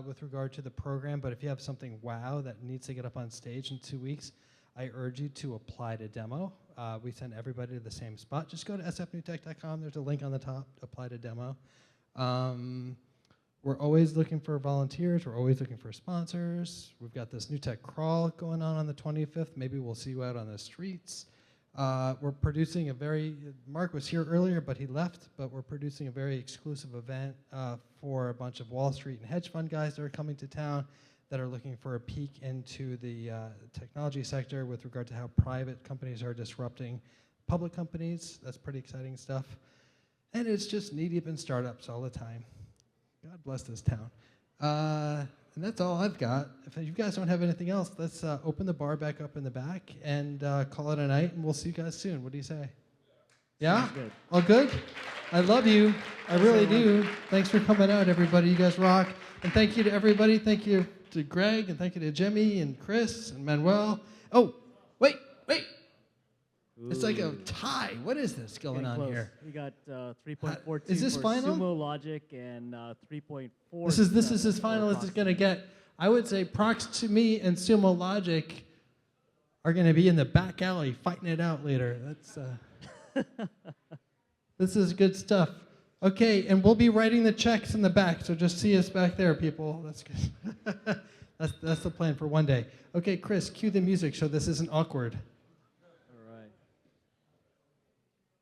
with regard to the program, but if you have something wow that needs to get up on stage in 2 weeks, I urge you to apply to demo. We send everybody to the same spot. Just go to sfnewtech.com. There's a link on the top, apply to demo. We're always looking for volunteers. We're always looking for sponsors. We've got this New Tech Crawl going on the 25th. Maybe we'll see you out on the streets. We're producing Mark was here earlier, but he left, but we're producing a very exclusive event for a bunch of Wall Street and hedge fund guys that are coming to town that are looking for a peek into the technology sector with regard to how private companies are disrupting public companies. That's pretty exciting stuff. And it's just knee-deep in startups all the time. God bless this town. And that's all I've got. If you guys don't have anything else, let's open the bar back up in the back and call it a night, and we'll see you guys soon. What do you say? Yeah? Good. All good? I love you. I really do. Thanks for coming out, everybody. You guys rock. And thank you to everybody. Thank you to Greg, and thank you to Jimmy and Chris and Manuel. Oh, wait. Ooh. It's like a tie. What is this going on close. here? We got 3.42 Is this for final? Sumo Logic and 3.4. This is as final as it's going to get. I would say ProxToMe and Sumo Logic are going to be in the back alley fighting it out later. This is good stuff. Okay, and we'll be writing the checks in the back, so just see us back there, people. That's good. That's the plan for one day. Okay, Chris, cue the music so this isn't awkward.